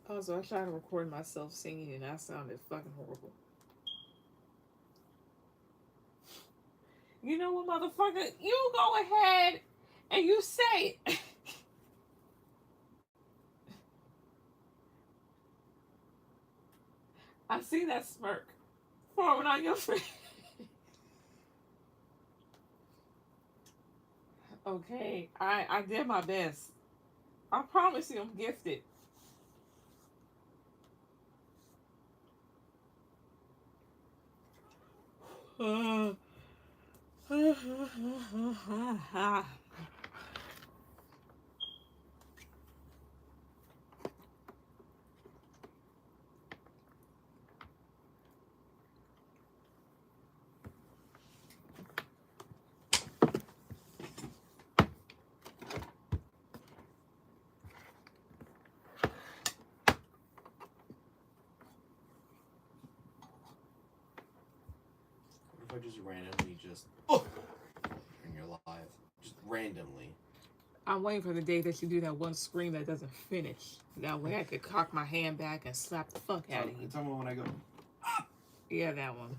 Also, I tried to record myself singing and I sounded fucking horrible. You know what, motherfucker? You go ahead and you say it. I see that smirk forming on your face. Okay, I did my best. I promise you, I'm gifted. What if I just randomly during your live? Just randomly. I'm waiting for the day that you do that one scream that doesn't finish. That way I could cock my hand back and slap the fuck out of you. Tell me when I go. Yeah, that one.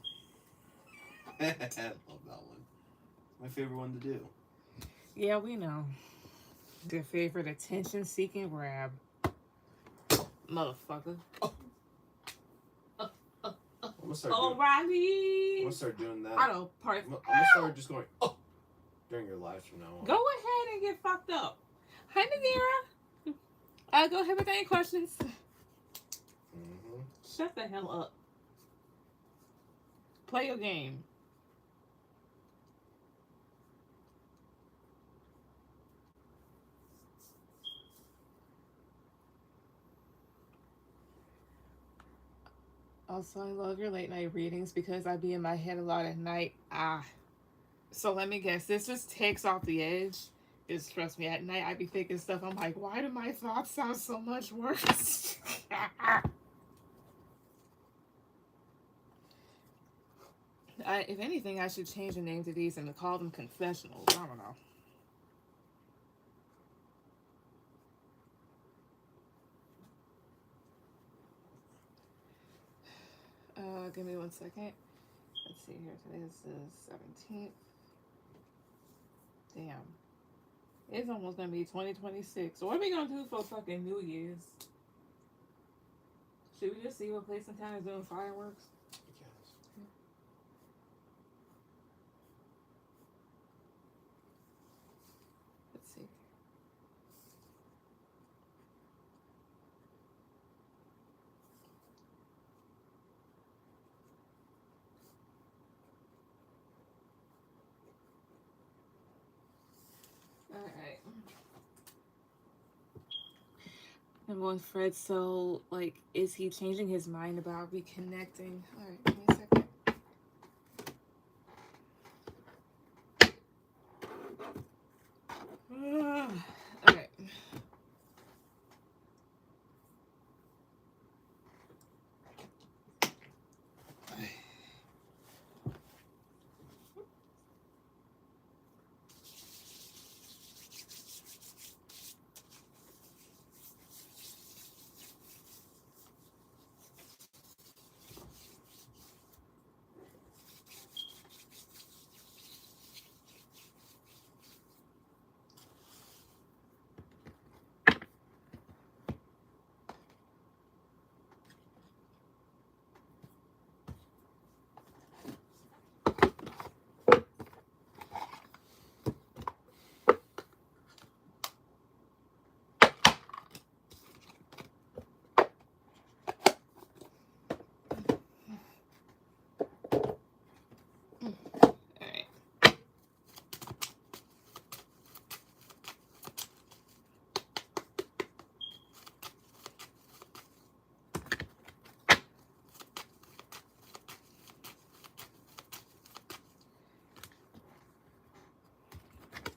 I love that one. My favorite one to do. Yeah, we know. Your favorite attention-seeking grab. Motherfucker. I'm gonna start O'Reilly. I'm gonna start doing that. I don't part. I'm gonna start just going during your lives from now on. Go ahead and get fucked up. Hi, Nadira. Go ahead with any questions. Mm-hmm. Shut the hell up. Play your game. Also, I love your late night readings because I be in my head a lot at night. So let me guess. This just takes off the edge. Just trust me, at night I be thinking stuff. I'm like, why do my thoughts sound so much worse? If anything, I should change the name to these and call them confessionals. I don't know. Give me 1 second. Let's see here. Today is the 17th. Damn. It's almost gonna be 2026. So what are we gonna do for fucking New Year's? Should we just see what place in town is doing fireworks? Yes. Let's see. Alright. Number one, Fred. So, like, is he changing his mind about reconnecting? Alright, give me a second. Alright.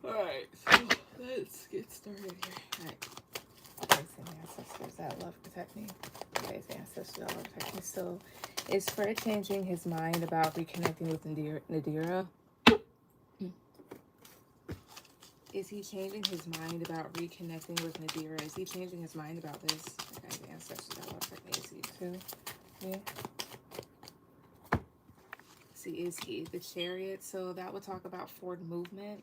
Alright, so let's get started here. Alright. Thanks, ancestors that love protect me. Thanks, ancestors that love protect me. So, is Fred changing his mind about reconnecting with Nadira? Is he changing his mind about reconnecting with Nadira? Is he changing his mind about this? Okay, the ancestors that love pregnancy too. Yeah. See, is he the Chariot? So that would talk about forward movement.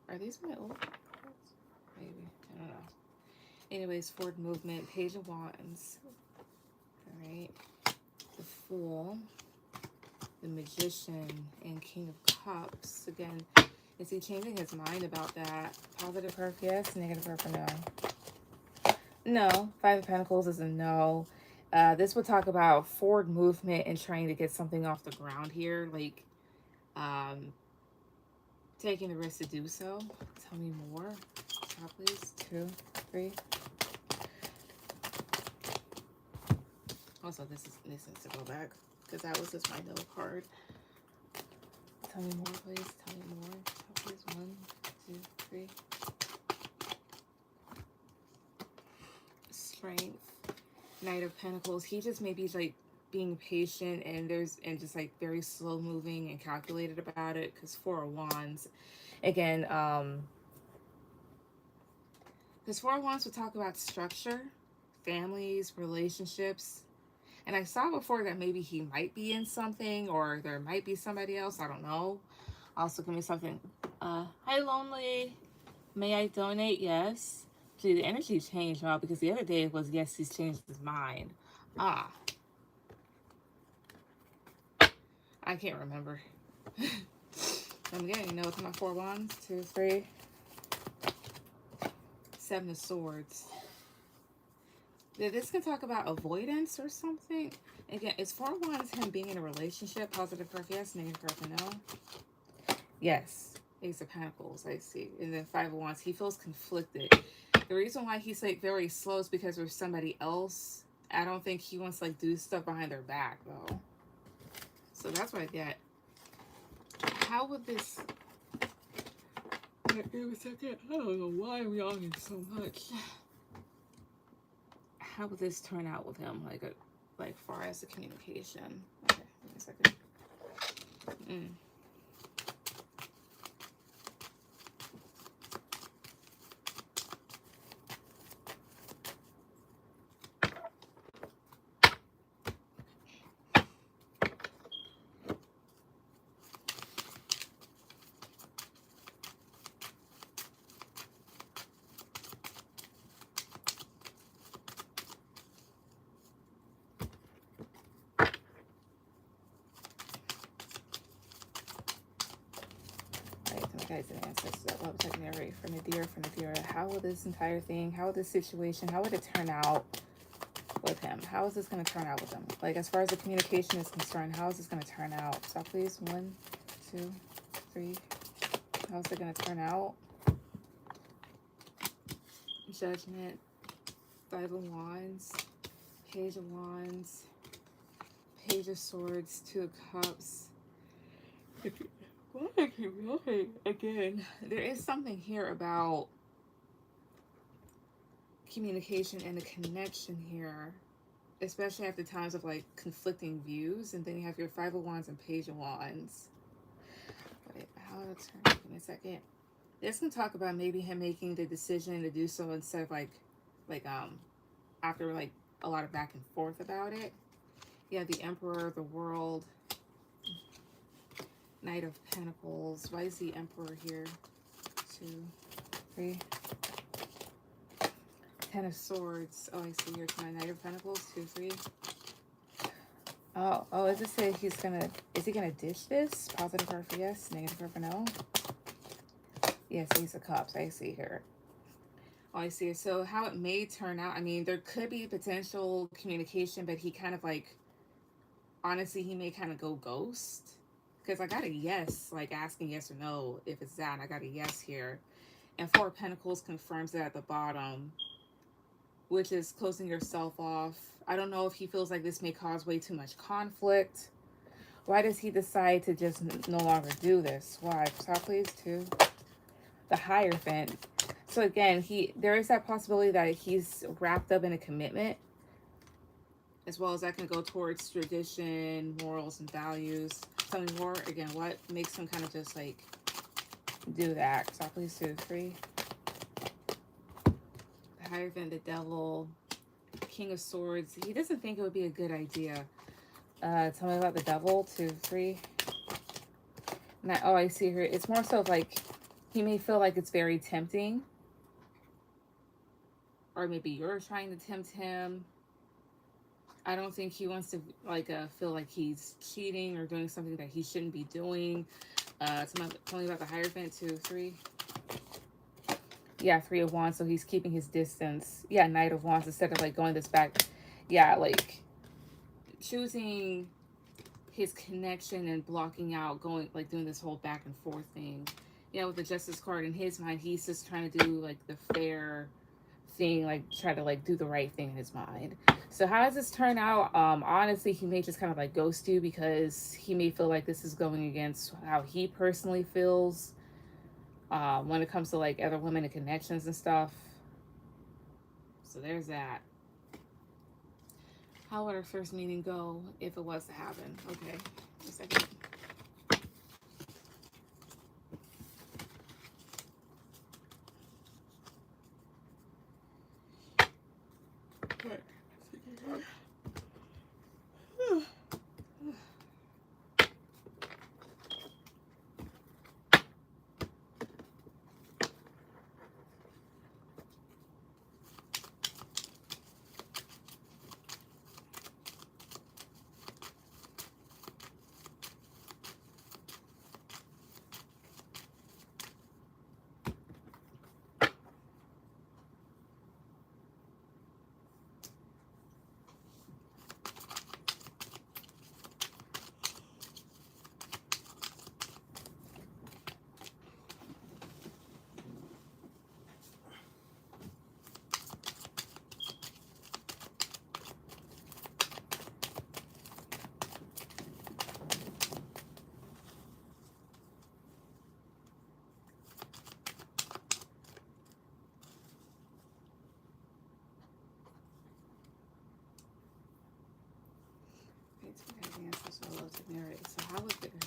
Are these my old cards? Maybe. I don't know. Anyways, forward movement. Page of Wands. Alright. The Fool. The Magician. And King of Cups. Again, is he changing his mind about that? Positive perf, yes. Negative perf, no. No. Five of Pentacles is a no. This would talk about forward movement and trying to get something off the ground here. Like, taking the risk to do so. Tell me more. Top, please. 2, 3. Also, this needs to go back because that was just my no card. Tell me more, please. Tell me more. Top, please. 1, 2, 3. Strength. Knight of Pentacles. He just maybe like being patient and just like very slow moving and calculated about it, because Four of Wands again, because Four of Wands would talk about structure, families, relationships, and I saw before that maybe he might be in something or there might be somebody else, I don't know. Also give me something. Hi Lonely, may I donate? Yes. See, the energy changed now because the other day it was yes, he's changed his mind. I can't remember. I'm getting, you know, with my Four of Wands. 2, 3. 7 of Swords. This can talk about avoidance or something. Again, is Four of Wands him being in a relationship? Positive perf, yes. Negative perf, no. Yes. Ace of Pentacles, I see. And then Five of Wands. He feels conflicted. The reason why he's like very slow is because there's somebody else. I don't think he wants to like do stuff behind their back though. So that's what I get. How would this... Give me a second. I don't know why I'm yawning so much. How would this turn out with him? Like far as the communication. Okay, give me a second. Guys and ancestors that love technically from Nadira. How will this entire thing, how will this situation, how would it turn out with him? How is this going to turn out with him? Like, as far as the communication is concerned, how is this going to turn out? So please, 1, 2, 3. How is it going to turn out? Judgment. 5 of Wands. Page of Wands. Page of Swords. 2 of Cups. Why I keep yawning again? There is something here about communication and a connection here, especially after times of like conflicting views. And then you have your 5 of Wands and Page of Wands. Wait, how to turn? Give me a second. This can talk about maybe him making the decision to do so instead of like after like a lot of back and forth about it. Yeah, the Emperor, the World. Knight of Pentacles. Why is the Emperor here? 2, 3. 10 of Swords. Oh, I see here. My Knight of Pentacles. 2, 3. Oh, does it say he's gonna... Is he gonna ditch this? Positive perf, yes. Negative perf, no. Yes, Ace of Cups. I see here. Oh, I see. So how it may turn out, I mean, there could be potential communication, but he kind of like... Honestly, he may kind of go ghost. Because I got a yes, like asking yes or no if it's that. I got a yes here. And 4 of Pentacles confirms it at the bottom, which is closing yourself off. I don't know if he feels like this may cause way too much conflict. Why does he decide to just no longer do this? Why? Top please, 2. The Hierophant. So again, there is that possibility that he's wrapped up in a commitment. as well as that can go towards tradition, morals, and values. Tell me more. Again, what makes him kind of just like do that? So please 2, 3. The Hierophant, the Devil, King of Swords. He doesn't think it would be a good idea. Tell me about the Devil. 2, 3. Now, oh, I see here. It's more so like he may feel like it's very tempting, or maybe you're trying to tempt him. I don't think he wants to like feel like he's cheating or doing something that he shouldn't be doing. Tell me about the Hierophant. 2, 3. Yeah, 3 of Wands. So he's keeping his distance. Yeah, Knight of Wands, instead of like going this back. Yeah, like choosing his connection and blocking out going like doing this whole back and forth thing. Yeah, with the Justice card, in his mind, he's just trying to do like the fair thing, like try to like do the right thing in his mind. So how does this turn out? Honestly, he may just kind of like ghost you because he may feel like this is going against how he personally feels when it comes to like other women and connections and stuff. So there's that. How would our first meeting go if it was to happen? Okay, a second. So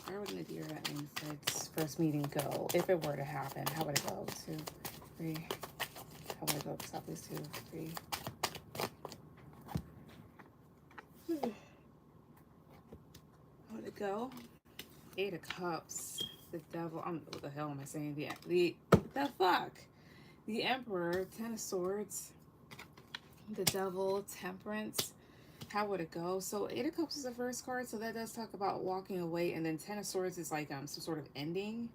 how would Nadir that means first meeting go if it were to happen? How would it go? 2, 3. How would it go? Stop this. 2, 3. How would it go? 8 of Cups. The Devil. What the hell am I saying? The fuck. The Emperor. 10 of Swords. The Devil. Temperance. How would it go? So 8 of Cups is the first card, so that does talk about walking away, and then 10 of Swords is like some sort of ending.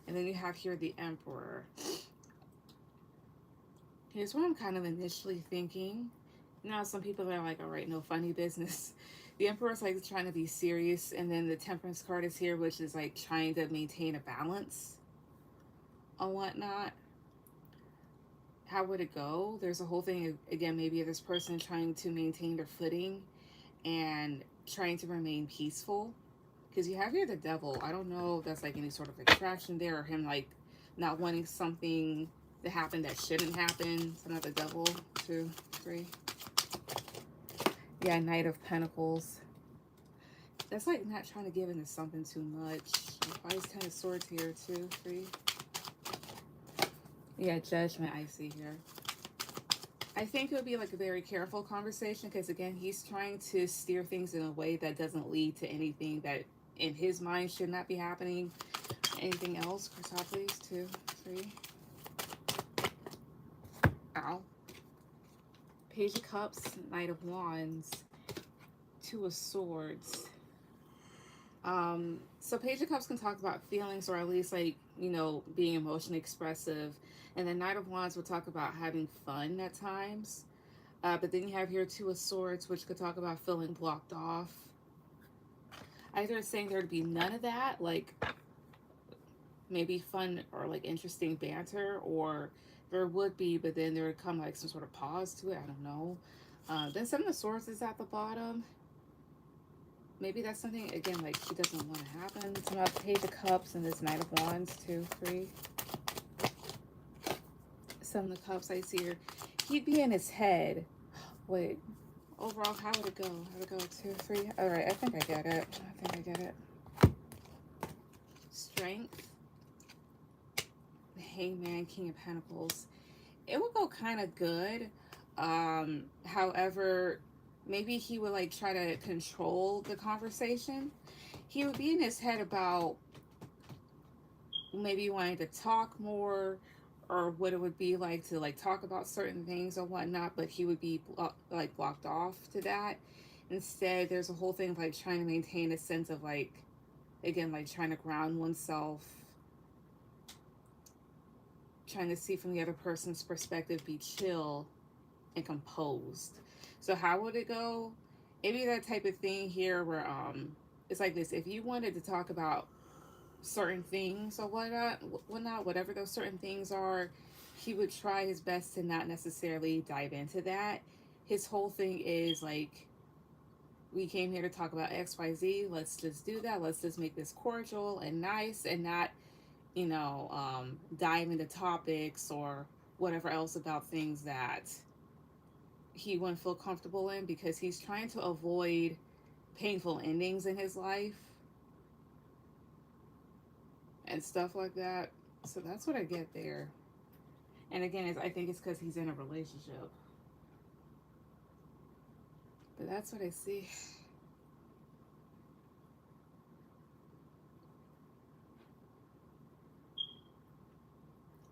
And then you have here the Emperor. Here's what I'm kind of initially thinking. Now some people are like, all right, no funny business. The Emperor's like trying to be serious, and then the Temperance card is here, which is like trying to maintain a balance or whatnot. How would it go? There's a whole thing, again, maybe this person trying to maintain their footing and trying to remain peaceful. Because you have here the Devil. I don't know if that's like any sort of attraction there, or him like not wanting something to happen that shouldn't happen. So not the Devil. 2, 3. Yeah, Knight of Pentacles. That's like not trying to give into something too much. Why is 10 of Swords here? 2, 3. Yeah, Judgment I see here. I think it would be like a very careful conversation because, again, he's trying to steer things in a way that doesn't lead to anything that in his mind should not be happening. Anything else? Cashapp, please. 2, 3. Ow. Page of Cups, Knight of Wands, 2 of Swords. So Page of Cups can talk about feelings, or at least like, you know, being emotionally expressive. And the Knight of Wands will talk about having fun at times. But then you have here 2 of Swords, which could talk about feeling blocked off. Either it's saying there to be none of that, like maybe fun or like interesting banter, or there would be, but then there would come like some sort of pause to it. I don't know. Then 7 of Swords is at the bottom. Maybe that's something, again, like she doesn't want to happen. It's about Page of Cups and this Knight of Wands. 2, 3. 7 of Cups, I see here. He'd be in his head. Wait. overall, how would it go? How would it go? 2, 3. All right, I think I get it. I think I get it. Strength. The Hangman, King of Pentacles. It would go kind of good. However, maybe he would like try to control the conversation. He would be in his head about maybe wanting to talk more or what it would be like to like talk about certain things or whatnot, but he would be like blocked off to that. Instead, there's a whole thing of like trying to maintain a sense of like, again, like trying to ground oneself, trying to see from the other person's perspective, be chill and composed. So how would it go? Maybe that type of thing here where it's like this. If you wanted to talk about certain things or whatnot, whatever those certain things are, he would try his best to not necessarily dive into that. His whole thing is like, we came here to talk about XYZ. Let's just do that. Let's just make this cordial and nice and not, dive into topics or whatever else about things that he wouldn't feel comfortable in, because he's trying to avoid painful endings in his life and stuff like that. So that's what I get there. And again, I think it's because he's in a relationship. But that's what I see.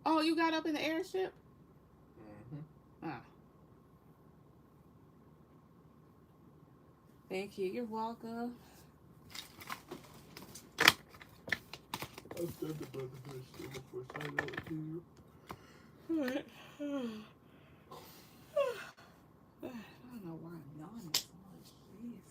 Oh, you got up in the airship? Mm-hmm. Ah. Thank you. You're welcome. I've done the brotherhood shit before, so I know what to do. Alright. I don't know why I'm yawning so much. Jeez.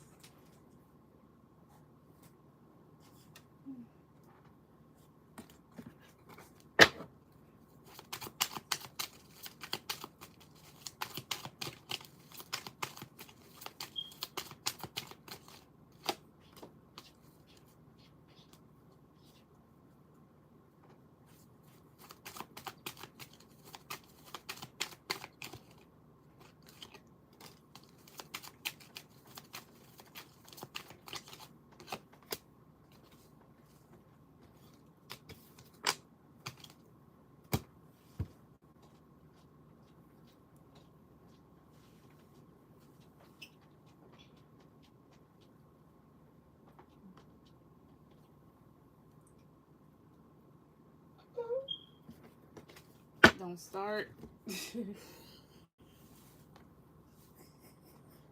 Don't start.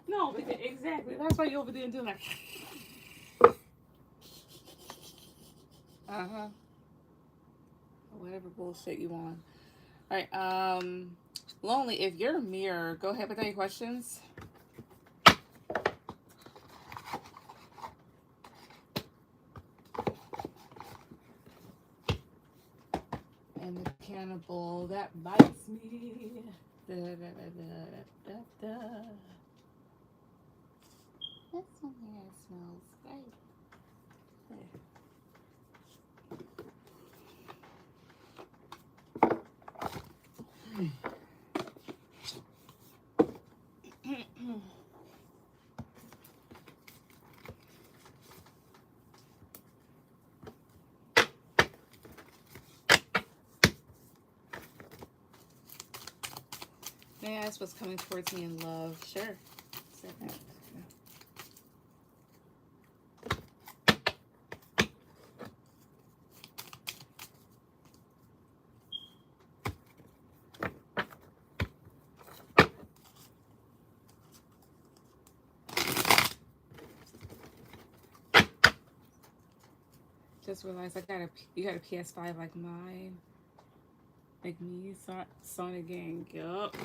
No, exactly. That's why you over there doing like. Whatever bullshit you want. All right. Lonely. If you're a mirror, go ahead with any questions. And the cannibal that bites me. Da, da, da, da, da, da. This one here smells great. May I ask what's coming towards me in love? Sure. Second. Just realized you got a PS5 like mine. Like me, Sonic Gang. Yup.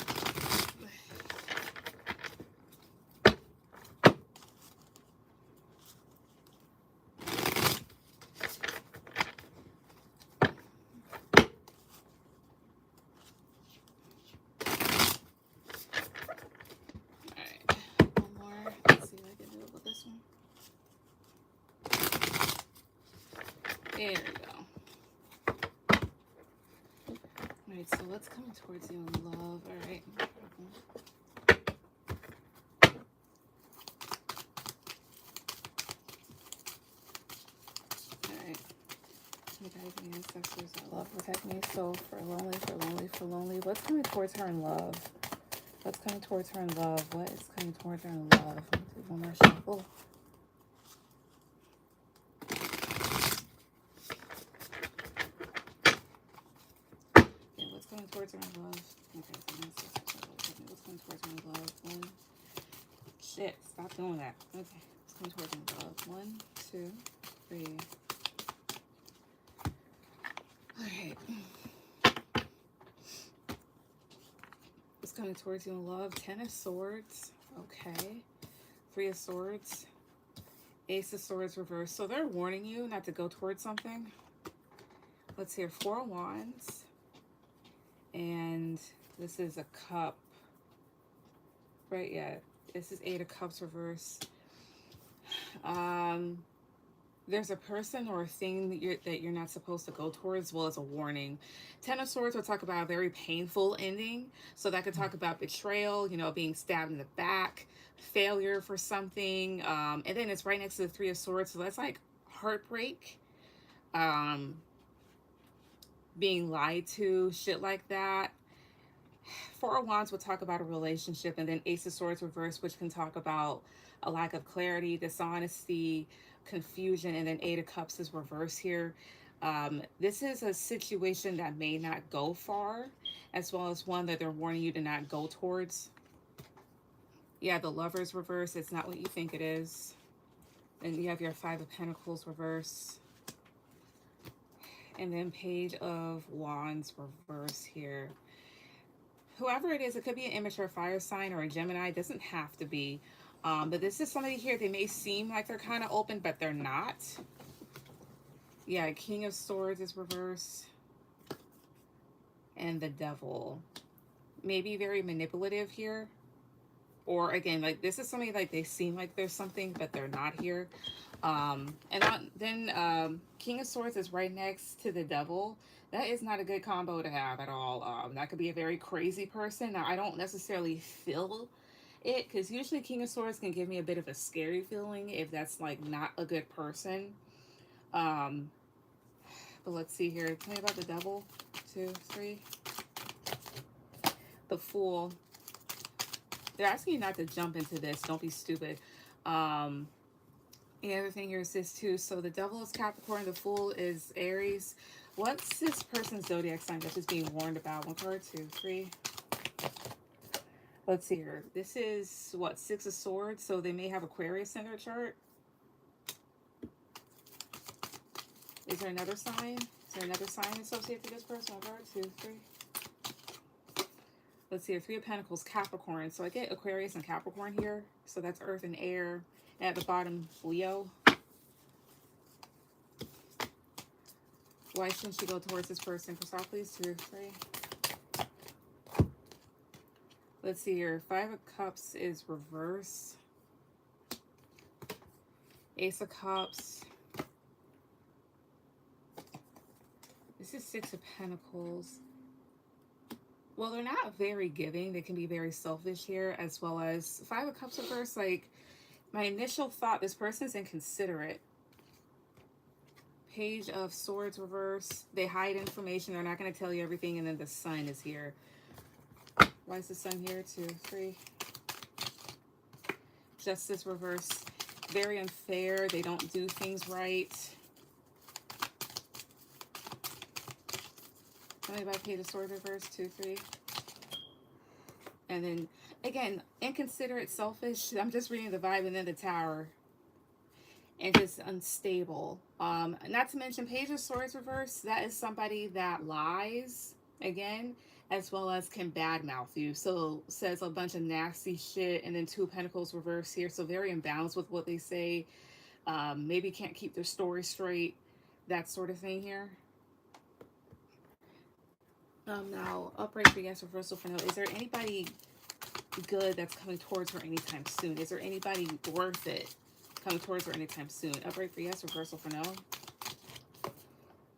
There we go. Alright, so what's coming towards you in love? Alright. guides and ancestors that love protect me. So for lonely, what's coming towards her in love? What's coming towards her in love? What is coming towards her in love? Let me do one more shuffle. Okay, what's coming towards her in love? Okay, so what's coming towards her in love? One. Shit, stop doing that. Okay, what's coming towards her in love? 1, 2, 3. Alright. What's coming towards you in love? 10 of Swords. Okay. 3 of Swords. Ace of Swords reversed. So they're warning you not to go towards something. Let's hear 4 of Wands. And this is a cup. Right, yeah. This is 8 of Cups reversed. There's a person or a thing that you're not supposed to go towards, as well as a warning. 10 of Swords will talk about a very painful ending. So that could talk about betrayal, you know, being stabbed in the back, failure for something. And then it's right next to the 3 of Swords. So that's like heartbreak, being lied to, shit like that. 4 of Wands will talk about a relationship, and then Ace of Swords reverse, which can talk about a lack of clarity, dishonesty, confusion, and then 8 of Cups is reverse here. This is a situation that may not go far, as well as one that they're warning you to not go towards. Yeah, the Lovers reverse, it's not what you think it is. And you have your 5 of Pentacles reverse. And then Page of Wands reverse here. Whoever it is, it could be an immature fire sign or a Gemini. It doesn't have to be. But this is somebody here, they may seem like they're kind of open, but they're not. Yeah, King of Swords is reverse. And the Devil. Maybe very manipulative here. Or again, like this is somebody like they seem like there's something, but they're not here. Then King of Swords is right next to the Devil. That is not a good combo to have at all. That could be a very crazy person. Now, I don't necessarily feel it, because usually King of Swords can give me a bit of a scary feeling if that's like not a good person. But let's see here. Tell me about the Devil. 2, 3. The Fool. They're asking you not to jump into this. Don't be stupid. The other thing here is this too. So the Devil is Capricorn. The Fool is Aries. What's this person's zodiac sign that's just being warned about? 1 card, 2, 3. Let's see here. This is what, 6 of Swords. So they may have Aquarius in their chart. Is there another sign? Is there another sign associated with this person? 1 card, 2, 3. Let's see here. 3 of Pentacles, Capricorn. So I get Aquarius and Capricorn here. So that's Earth and Air. And at the bottom, Leo. Why shouldn't you go towards this person? Cashapp, please. 2, 3. Let's see here. 5 of Cups is reverse. Ace of Cups. This is 6 of Pentacles. Well, they're not very giving. They can be very selfish here, as well as 5 of Cups reverse. Like, my initial thought, this person is inconsiderate. Page of Swords reverse. They hide information. They're not going to tell you everything. And then the Sun is here. Why is the Sun here? 2, 3. Justice reverse. Very unfair. They don't do things right. Tell me about Page of Swords reverse. 2, 3. And then, again, inconsiderate, selfish. I'm just reading the vibe. And then the Tower. And just unstable. Not to mention Page of Swords reverse. That is somebody that lies, again, as well as can badmouth you. So says a bunch of nasty shit. And then 2 of Pentacles reverse here. So very imbalanced with what they say. Maybe can't keep their story straight. That sort of thing here. Now, upright for yes, reversal for no. Is there anybody good that's coming towards her anytime soon? Is there anybody worth it coming towards her anytime soon? Upright for yes, reversal for no.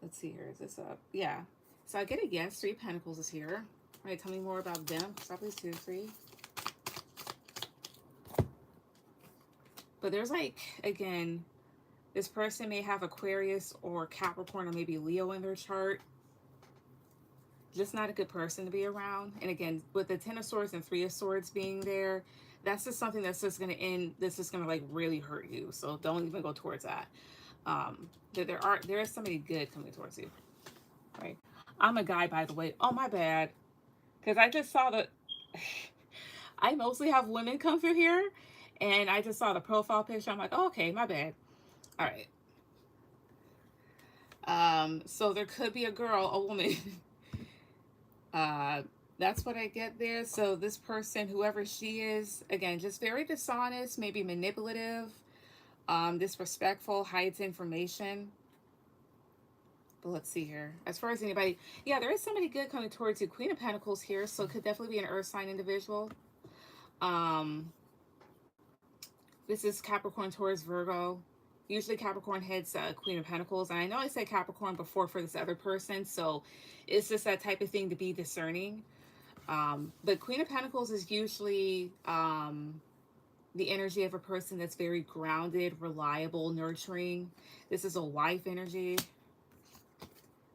Let's see here. Is this up? Yeah. So I get a yes. 3 of Pentacles is here. All right, tell me more about them. Stop, please. 2, 3. But there's like, again, This person may have Aquarius or Capricorn or maybe Leo in their chart. Just not a good person to be around. And again, with the Ten of Swords and Three of Swords being there, that's just something that's just going to end. This is going to like really hurt you. So don't even go towards that. There is somebody good coming towards you. Right. I'm a guy, by the way. Oh, my bad. Because I just saw the. I mostly have women come through here, and I just saw the profile picture. I'm like, oh, okay, my bad. All right. So there could be a girl, a woman. That's what I get there. So this person, whoever she is, again, just very dishonest, maybe manipulative, disrespectful, hides information. But let's see here. As far as anybody, yeah, there is somebody good coming towards you. Queen of Pentacles here, so it could definitely be an Earth sign individual. This is Capricorn, Taurus, Virgo. Usually Capricorn heads Queen of Pentacles. And I know I said Capricorn before for this other person, so it's just that type of thing to be discerning. But Queen of Pentacles is usually the energy of a person that's very grounded, reliable, nurturing. This is a wife energy.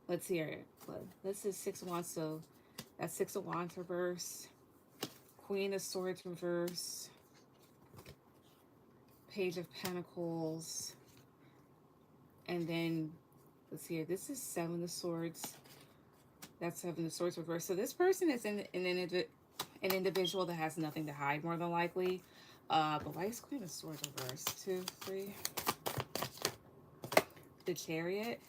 Let's see here. This is Six of Wands, so that's Six of Wands reverse. Queen of Swords reverse. Page of Pentacles. And then, let's see here. This is Seven of Swords. That's Seven of Swords reverse. So this person is an individual that has nothing to hide, more than likely. But why is Queen of Swords reverse? 2, 3. The Chariot.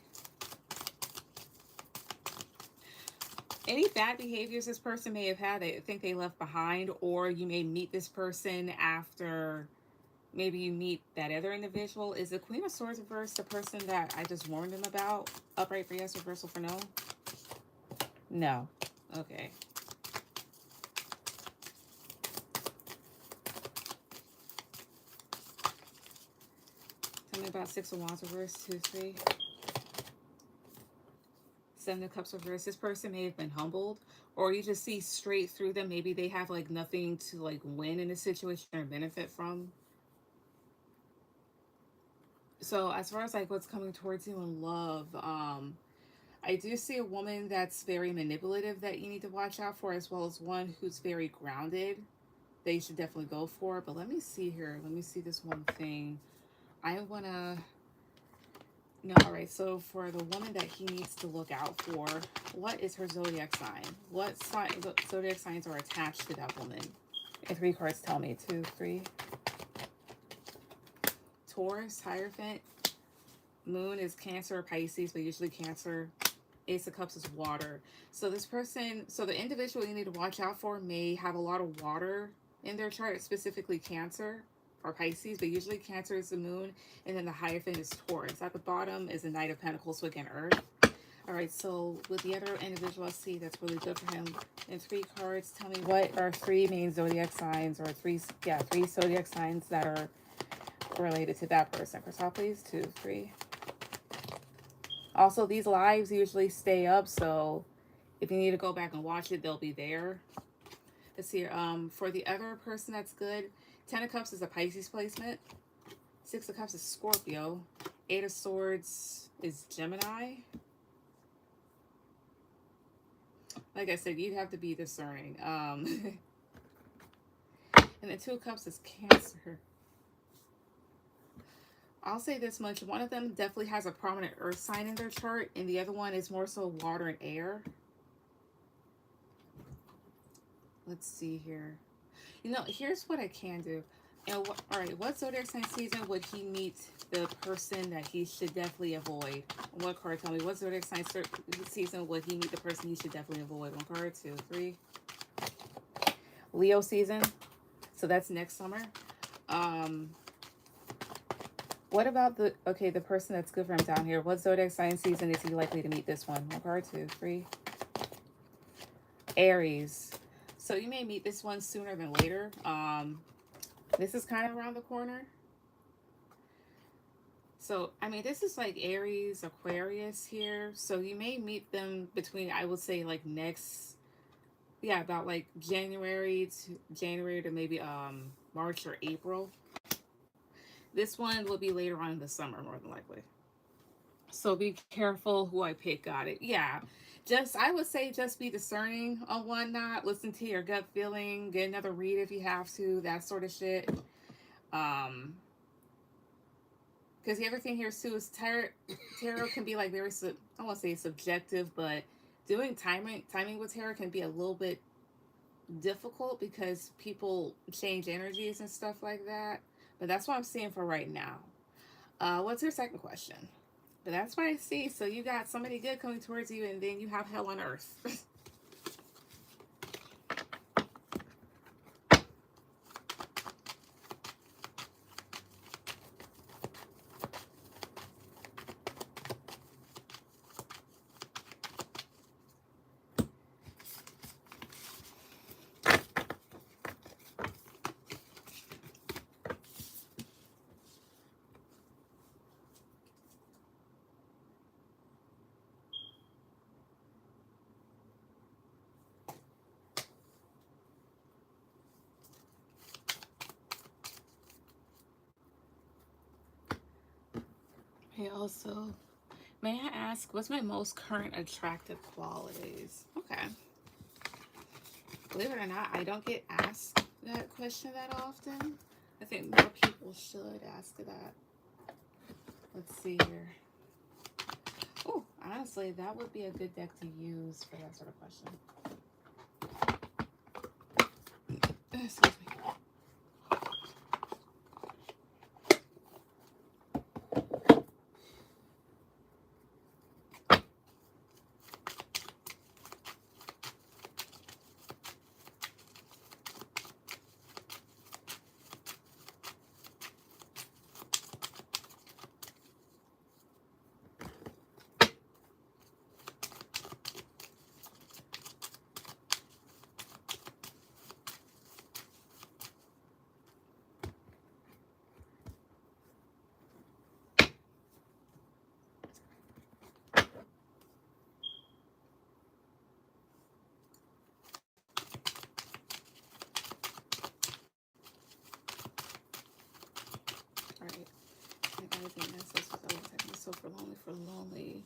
Any bad behaviors this person may have had, I think they left behind, or you may meet this person after maybe you meet that other individual. Is the Queen of Swords reverse the person that I just warned them about? Upright for yes, reversal for no? No. Okay. Tell me about Six of Wands reverse, 2, 3. Seven of Cups reverse. This person may have been humbled, or you just see straight through them. Maybe they have like nothing to like win in a situation or benefit from. So as far as like what's coming towards you in love, I do see a woman that's very manipulative that you need to watch out for, as well as one who's very grounded that you should definitely go for. But let me see here. Let me see this one thing. I want to... No, all right. So for the woman that he needs to look out for, what is her zodiac sign? What zodiac signs are attached to that woman? And 3 cards tell me. 2, 3. Taurus, Hierophant. Moon is Cancer or Pisces, but usually Cancer. Ace of Cups is water. So this person, so the individual you need to watch out for may have a lot of water in their chart, specifically Cancer or Pisces, but usually Cancer is the moon, and then the Hierophant is Taurus. At the bottom is the Knight of Pentacles, so again, Earth. All right, so with the other individual I see that's really good for him, and 3 cards, tell me what are 3 main zodiac signs, or 3 zodiac signs that are related to that person. First off, please. 2, 3. Also, these lives usually stay up, so if you need to go back and watch it, they'll be there. Let's see here. For the other person that's good, 10 of Cups is a Pisces placement. 6 of Cups is Scorpio. 8 of Swords is Gemini. Like I said, you'd have to be discerning. And then 2 of Cups is Cancer. I'll say this much. One of them definitely has a prominent earth sign in their chart, and the other one is more so water and air. Let's see here. You know, here's what I can do. And all right, what zodiac sign season would he meet the person that he should definitely avoid? One card, tell me. What zodiac sign season would he meet the person he should definitely avoid? 1 card, 2, 3. Leo season. So that's next summer. What about the person that's good for him down here? What zodiac sign season is he likely to meet this one? 1 card, 2, 3. Aries. So you may meet this one sooner than later. This is kind of around the corner. So, I mean, this is like Aries, Aquarius here. So you may meet them between, I would say, like about like January to maybe March or April. This one will be later on in the summer, more than likely. So be careful who I pick. Got it. Yeah. Just, I would say, just be discerning on whatnot. Listen to your gut feeling. Get another read if you have to. That sort of shit. Um, because everything here too is tarot can be like very I won't say subjective, but doing timing with tarot can be a little bit difficult because people change energies and stuff like that. But that's what I'm seeing for right now. What's your second question? But that's what I see. So you got somebody good coming towards you, and then you have hell on earth. Hey, also, may I ask, what's my most current attractive qualities? Okay. Believe it or not, I don't get asked that question that often. I think more people should ask that. Let's see here. Oh, honestly, that would be a good deck to use for that sort of question. Excuse me. So for lonely.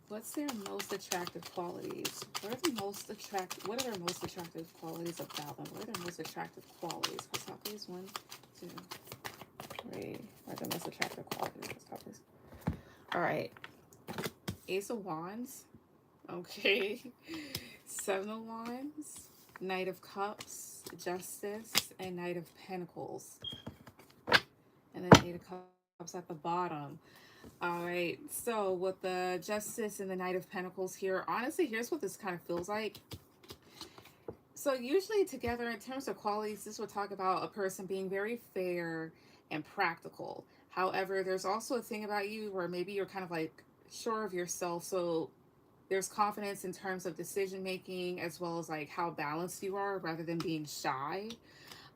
What's their most attractive qualities? What are their most attractive qualities about them? What are their most attractive qualities? What's up, please? 1, 2, 3. What are their most attractive qualities? What's up, please? Alright. Ace of Wands. Okay. 7 of Wands. Knight of Cups. Justice. And Knight of Pentacles. And then 8 of Cups at the bottom. All right, so with the Justice and the Knight of Pentacles here, honestly, here's what this kind of feels like. So usually together, in terms of qualities, this would talk about a person being very fair and practical. However, there's also a thing about you where maybe you're kind of like sure of yourself. So there's confidence in terms of decision making as well as like how balanced you are rather than being shy.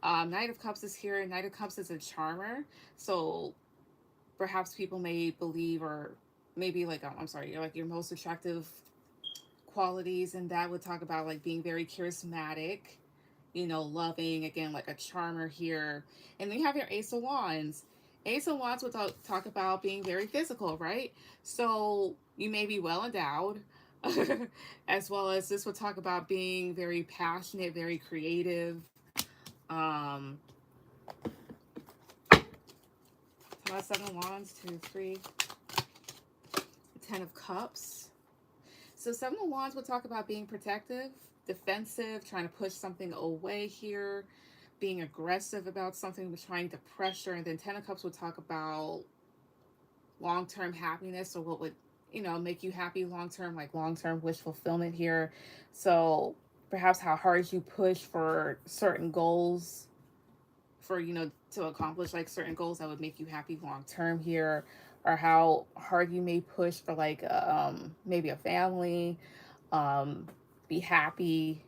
Knight of Cups is here. Knight of Cups is a charmer. So perhaps people may believe, or maybe like, I'm sorry, like your most attractive qualities, and that would talk about like being very charismatic, you know, loving, again, like a charmer here. And then you have your Ace of Wands. Ace of Wands would talk about being very physical, right? So you may be well endowed, as well as this would talk about being very passionate, very creative. About 7 of Wands, 2, 3, 10 of Cups. So 7 of Wands would talk about being protective, defensive, trying to push something away here, being aggressive about something, but trying to pressure. And then 10 of Cups would talk about long-term happiness, or what would, you know, make you happy long-term, like long-term wish fulfillment here. So perhaps how hard you push for certain goals, for, you know, to accomplish like certain goals that would make you happy long term here, or how hard you may push for like maybe a family, be happy.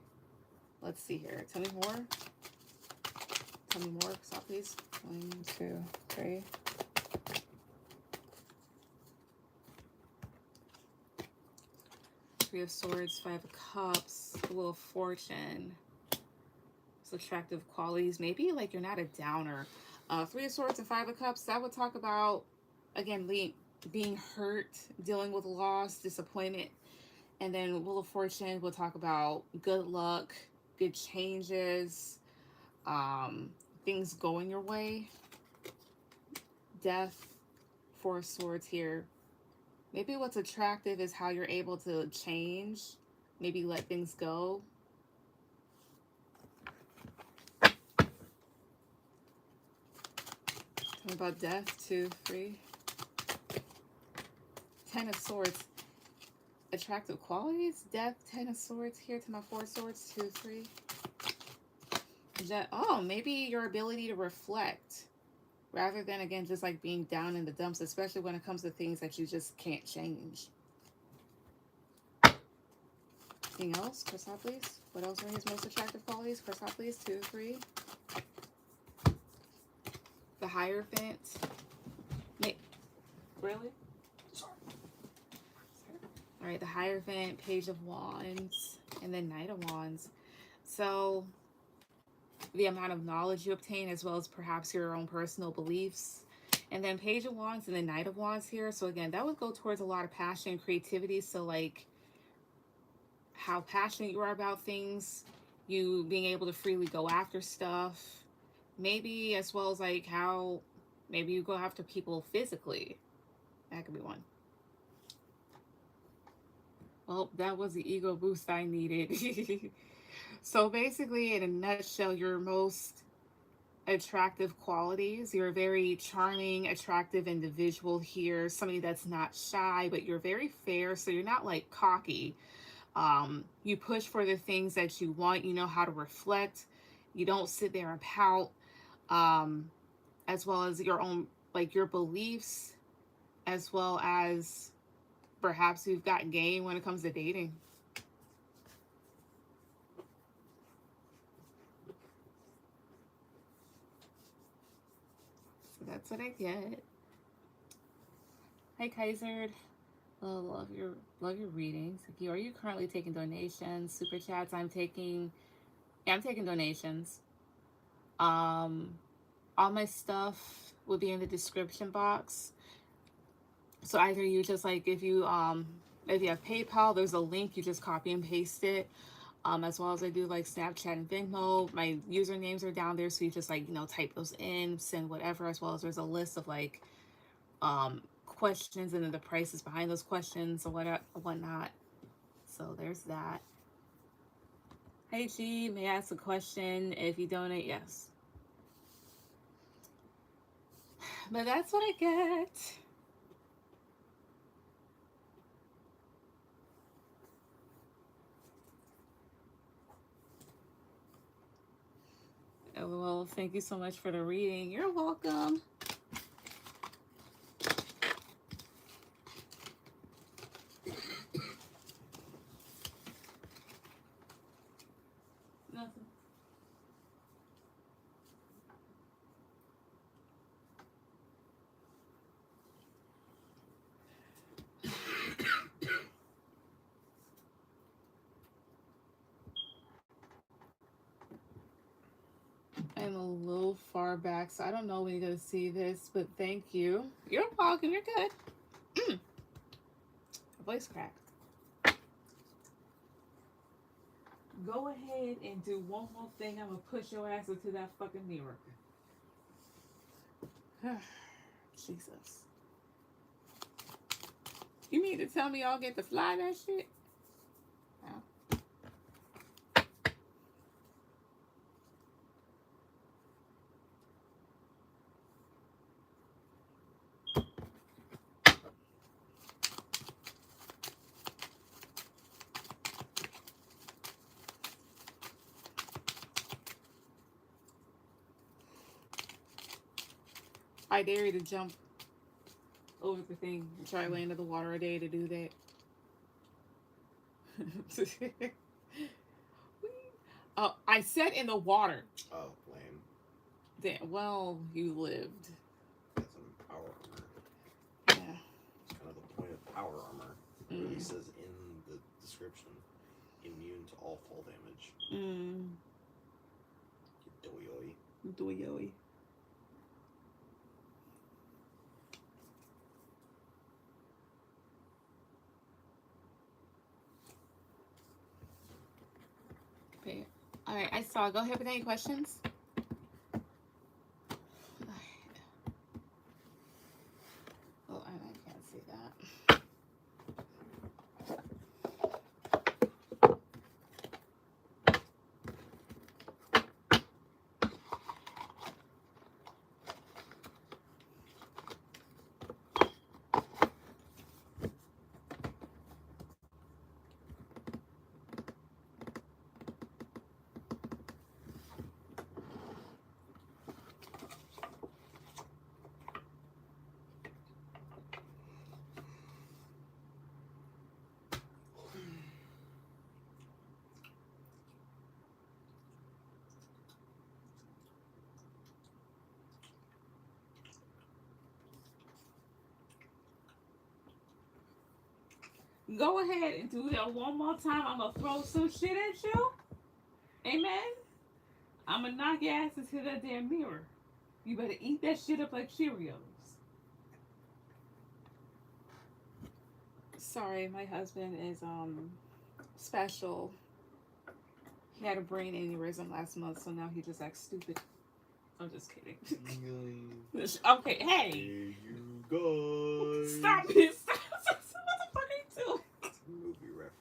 Let's see here, tell me more, stop please. 1, 2, 3. Three of Swords, 5 of Cups, Wheel of Fortune. Attractive qualities, maybe like you're not a downer. Three of Swords and Five of Cups, that would talk about, again, being hurt, dealing with loss, disappointment. And then Wheel of Fortune will talk about good luck, good changes, um, things going your way. Death, Four of Swords here. Maybe what's attractive is how you're able to change, maybe let things go. Talking about death, 2, 3. Ten of Swords. Attractive qualities. Death, Ten of Swords here to my Four of Swords, 2, 3. Oh, maybe your ability to reflect rather than, again, just like being down in the dumps, especially when it comes to things that you just can't change. Anything else? Cashapp, please. What else are his most attractive qualities? Cashapp, please. 2, 3. The Hierophant. Really? Sorry. All right, the Hierophant, Page of Wands, and then Knight of Wands. So the amount of knowledge you obtain, as well as perhaps your own personal beliefs. And then Page of Wands and the Knight of Wands here. So again, that would go towards a lot of passion and creativity. So like how passionate you are about things, you being able to freely go after stuff, maybe as well as like how maybe you go after people physically. That could be one. Well, that was the ego boost I needed. So basically, in a nutshell, your most attractive qualities. You're a very charming, attractive individual here. Somebody that's not shy, but you're very fair. So you're not like cocky. You push for the things that you want. You know how to reflect. You don't sit there and pout. As well as your own, like your beliefs, as well as perhaps you've got game when it comes to dating. So that's what I get. Hi Kaiser. Oh, love your readings. If you are you currently taking donations, super chats? I'm taking donations. All my stuff will be in the description box. So either you just like if you have PayPal, there's a link, you just copy and paste it. As well as I do like Snapchat and Venmo. My usernames are down there, so you just like, type those in, send whatever, as well as there's a list of like questions and then the prices behind those questions or whatnot. So there's that. Hey G, may I ask a question? If you donate, yes. But that's what I get. Well, thank you so much for the reading. You're welcome. Nothing. I'm a little far back, so I don't know when you're going to see this, but thank you. You're welcome. You're good. Voice cracked. Go ahead and do one more thing. I'm going to push your ass into that fucking mirror. Jesus. You mean to tell me y'all get to fly that shit? No. I dare you to jump over the thing and try to land in the water. I dare you to do that. Oh, I said in the water. Oh, lame. Damn, well, you lived. That's some power armor. Yeah. It's kind of the point of power armor. It really says in the description, immune to all fall damage. Mm. Doyoi. Doyoi. All right, I saw. Go ahead with any questions. Oh, I can't see that. Go ahead and do that one more time. I'm gonna throw some shit at you. Amen. I'm gonna knock your ass into that damn mirror. You better eat that shit up like Cheerios. Sorry, my husband is special. He had a brain aneurysm last month, so now he just acts stupid. I'm just kidding. Okay, hey. Hey, you guys. Stop it. Stop. What the fuck are you doing? It's a movie reference.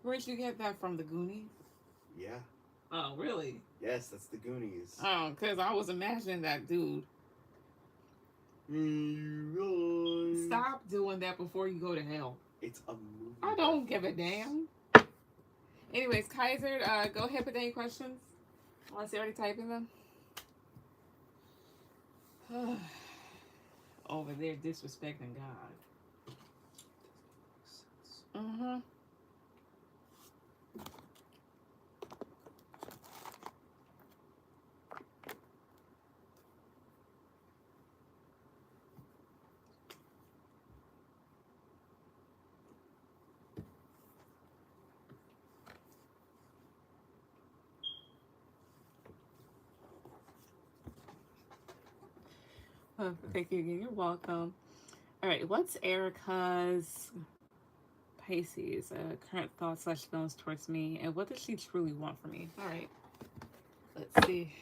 Where'd you get that from? The Goonies? Yeah. Oh, really? Yes, that's the Goonies. Oh, because I was imagining that dude. Hey, you guys. Stop doing that before you go to hell. It's a movie. I don't give a damn. Anyways, Kaiser, go ahead with any questions. Unless you're already typing them. Over there disrespecting God. Mm-hmm. Oh, thank you again. You're welcome. All right, what's Erica's Pisces current thoughts / feelings towards me, and what does she truly want from me? All right, let's see.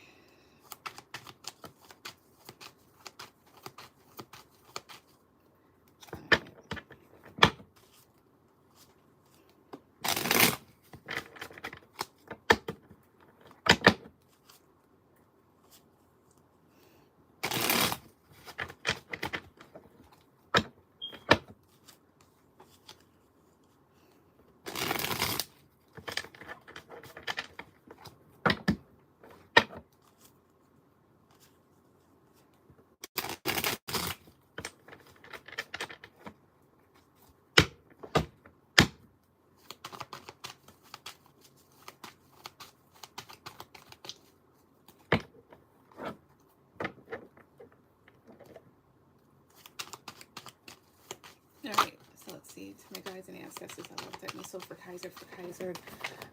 Alright, so let's see. To my guides and ancestors, I looked at me. So for Kaiser.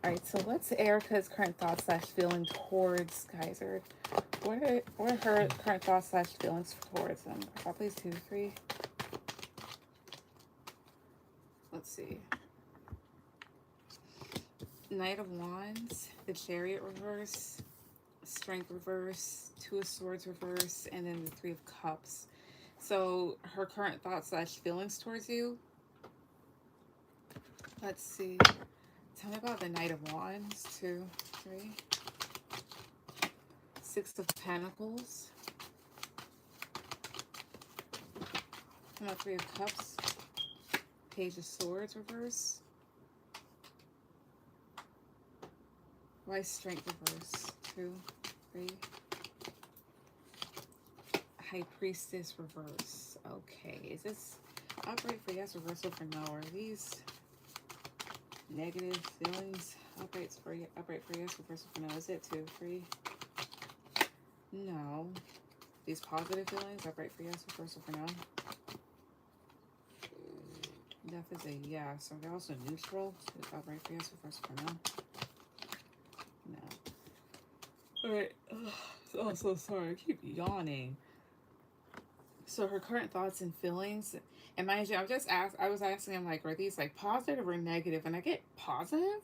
Alright, so what's Erica's current thoughts / feeling towards Kaiser? What are her current thoughts / feelings towards them? Probably 2, 3. Let's see. Knight of Wands, the Chariot reverse, Strength reverse, 2 of Swords reverse, and then the 3 of Cups. So her current thoughts / feelings towards you. Let's see. Tell me about the Knight of Wands. 2, 3. 6 of Pentacles. Tell me about 3 of Cups. Page of Swords reverse. Why Strength reverse? 2, 3. High Priestess reverse. Okay, is this upright for yes, reversal for no? Are these negative feelings? Upright for yes, reversal for no. Is it 2, 3? No. These positive feelings, upright for yes, reversal for no. Death is a yes. Are they also neutral? Upright for yes, reversal for no. No. Alright. Oh, so sorry. I keep yawning. So her current thoughts and feelings, and mind you, I was asking him, like, are these like positive or negative? And I get positive.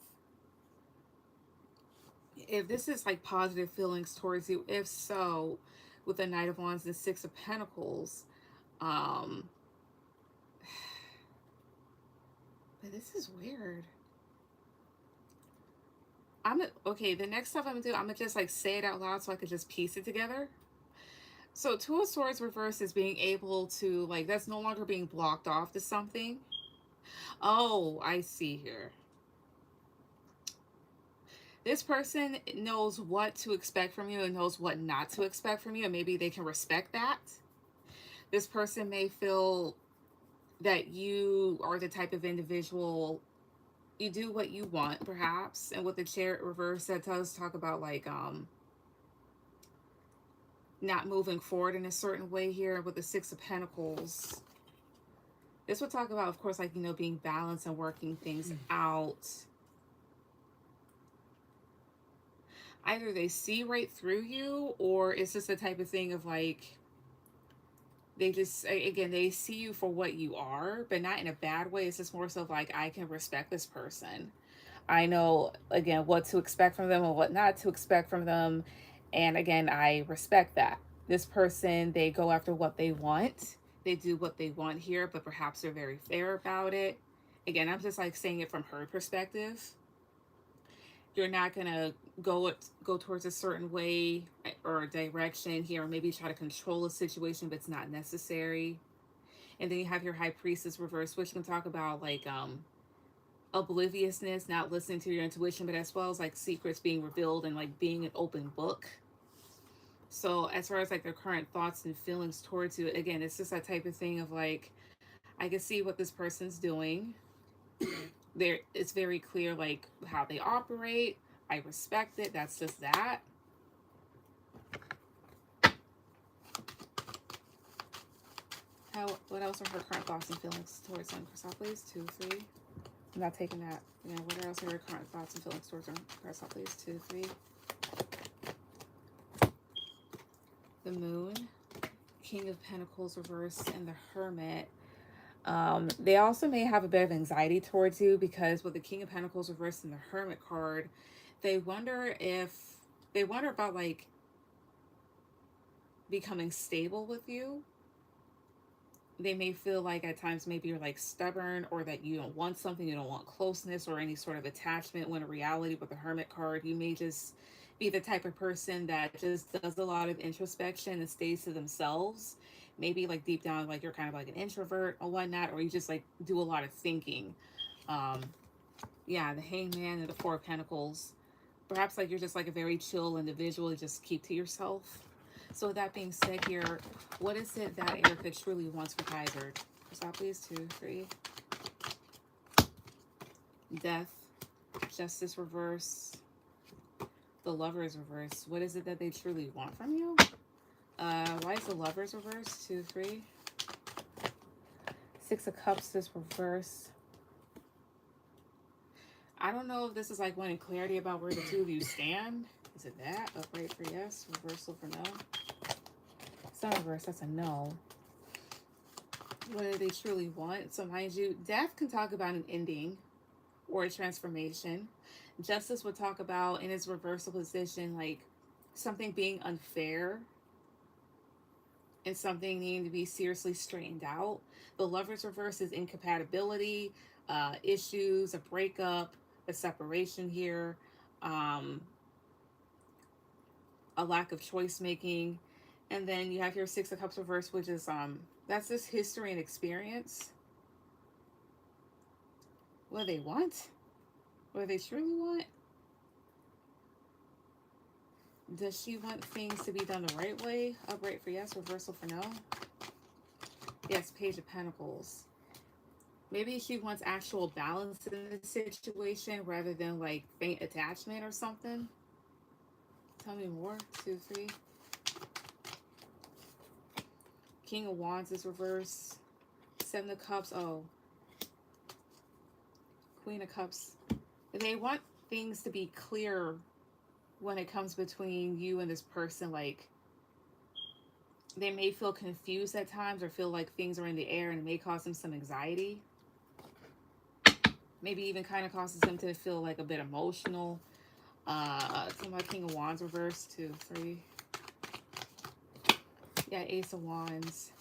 if this is like positive feelings towards you, if so, with the Knight of Wands and Six of Pentacles, um, but this is weird. Okay, the next stuff I'm gonna do, I'm gonna just like say it out loud so I could just piece it together. So Two of Swords reverse is being able to, like, that's no longer being blocked off to something. Oh, I see here. This person knows what to expect from you and knows what not to expect from you, and maybe they can respect that. This person may feel that you are the type of individual, you do what you want, perhaps. And with the Chariot reverse, that does talk about like not moving forward in a certain way here. With the Six of Pentacles, this would talk about, of course, like, you know, being balanced and working things out. Either they see right through you, or it's just the type of thing of like, they just, again, they see you for what you are, but not in a bad way. It's just more so like, I can respect this person. I know, again, what to expect from them and what not to expect from them. And again, I respect that. This person, they go after what they want. They do what they want here, but perhaps they're very fair about it. Again, I'm just like saying it from her perspective. You're not gonna go towards a certain way or direction here, or maybe try to control a situation, but it's not necessary. And then you have your High Priestess reverse, which can talk about like obliviousness, not listening to your intuition, but as well as like secrets being revealed and like being an open book. So as far as like their current thoughts and feelings towards you, again, it's just that type of thing of like, I can see what this person's doing. There, it's very clear like how they operate. I respect it. That's just that. What else are her current thoughts and feelings towards him? Cashapp, please. 2, 3. I'm not taking that. You know, what else are her current thoughts and feelings towards him? Cashapp, please. 2, 3. The Moon, King of Pentacles reverse, and the Hermit. They also may have a bit of anxiety towards you, because with the King of Pentacles reversed and the Hermit card, they wonder about like becoming stable with you. They may feel like at times maybe you're like stubborn, or that you don't want something, you don't want closeness or any sort of attachment, when in reality with the Hermit card, you may just be the type of person that just does a lot of introspection and stays to themselves. Maybe like deep down, like you're kind of like an introvert or whatnot, or you just like do a lot of thinking. um yeah, the Hangman and the Four of Pentacles, perhaps like you're just like a very chill individual, you just keep to yourself. So with that being said here, what is it that Erica truly wants for Kaiser? Stop, please. 2, 3. Death, Justice reverse, the Lovers reverse. What is it that they truly want from you? Why is the Lovers reverse? 2, 3. Six of Cups, this reverse. I don't know if this is like wanting clarity about where the two of you stand. Is it that? Upright for yes, reversal for no. It's not reverse, that's a no. What do they truly want? So mind you, Death can talk about an ending or a transformation. Justice would talk about, in its reversal position, like something being unfair and something needing to be seriously straightened out. The Lover's reverse is incompatibility, issues, a breakup, a separation here, a lack of choice making. And then you have your Six of Cups reverse, which is that's just history and experience. What do they want? What do they truly want? Does she want things to be done the right way? Upright for yes, reversal for no. Yes, Page of Pentacles. Maybe she wants actual balance in the situation rather than like faint attachment or something. Tell me more. 2, 3. King of Wands is reverse. Seven of Cups. Oh. Queen of Cups. They want things to be clear when it comes between you and this person. Like, they may feel confused at times or feel like things are in the air, and it may cause them some anxiety. Maybe even kind of causes them to feel like a bit emotional. So my King of Wands reversed, 2, 3. Yeah, Ace of Wands.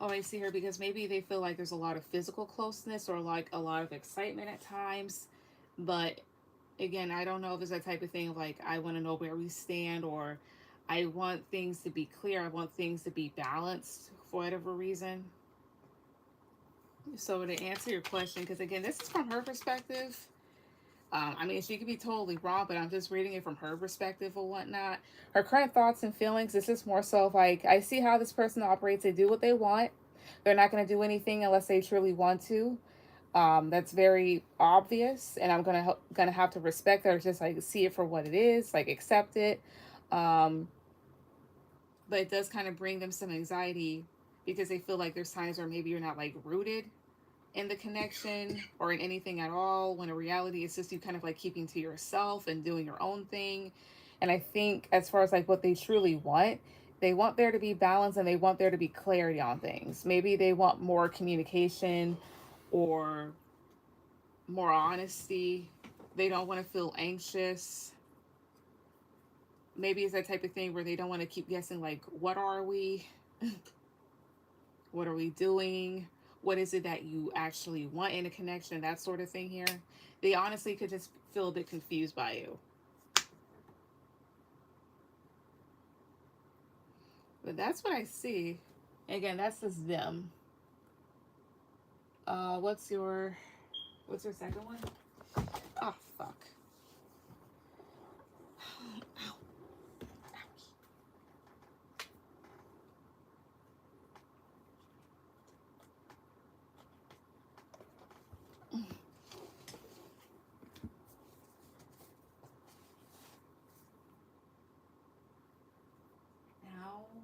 Oh, I see her because maybe they feel like there's a lot of physical closeness or like a lot of excitement at times. But again, I don't know if it's that type of thing of like, I want to know where we stand, or I want things to be clear. I want things to be balanced for whatever reason. So to answer your question, because again, this is from her perspective. I mean, she could be totally wrong, but I'm just reading it from her perspective or whatnot. Her current thoughts and feelings, this is more so like, I see how this person operates. They do what they want. They're not going to do anything unless they truly want to. That's very obvious, and I'm gonna have to respect that, or just like see it for what it is, like accept it. Um, but it does kind of bring them some anxiety because they feel like there's times where maybe you're not like rooted in the connection or in anything at all, when in reality it's just you kind of like keeping to yourself and doing your own thing. And I think as far as like what they truly want, they want there to be balance and they want there to be clarity on things. Maybe they want more communication or more honesty. They don't want to feel anxious. Maybe it's that type of thing where they don't want to keep guessing, like, what are we? What are we doing? What is it that you actually want in a connection? That sort of thing here. They honestly could just feel a bit confused by you. But that's what I see. Again, that's just them. What's your second one? Oh fuck. Ow.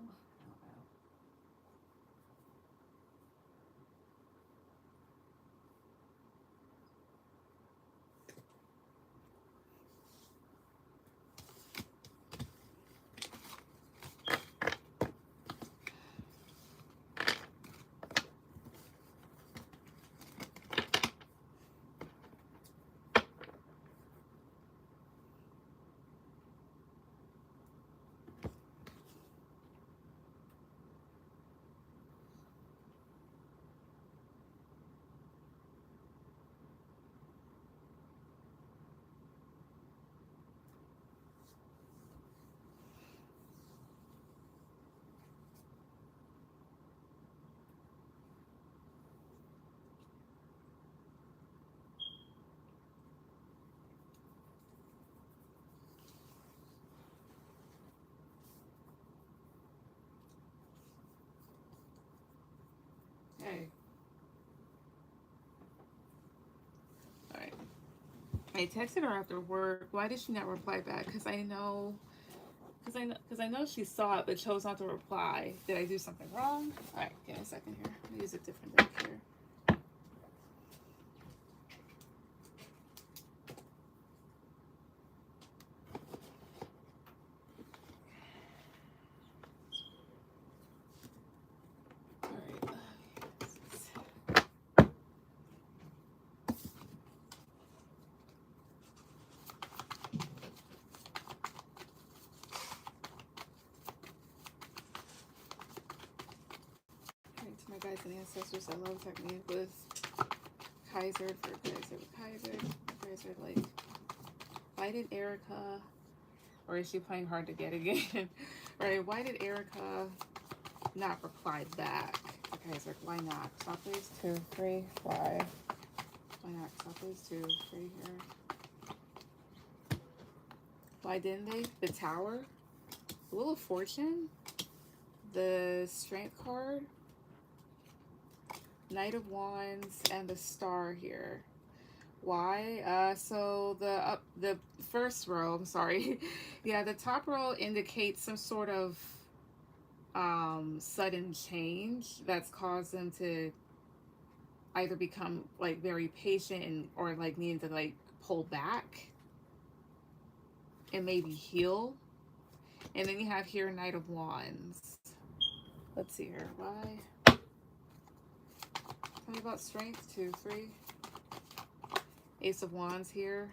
Hey. Alright. I texted her after work. Why did she not reply back? Because I know she saw it but chose not to reply. Did I do something wrong? All right, give me a second here. I'll use a different deck here. To my guides and ancestors, I love technique with Kaiser for Kaiser like, why did Erica, or is she playing hard to get again? Right, why did Erica not reply back? Kaiser, why not? Stop please, 2, 3, why? Why not? Stop please, 2, 3 here. Why didn't they? The Tower, Wheel of Fortune, the Strength card, Knight of Wands, and the Star here. Why? So the first row, I'm sorry. Yeah, the top row indicates some sort of sudden change that's caused them to either become like very patient and or like needing to like pull back and maybe heal. And then you have here Knight of Wands. Let's see here. Why? Tell me about Strength, 2, 3. Ace of Wands here.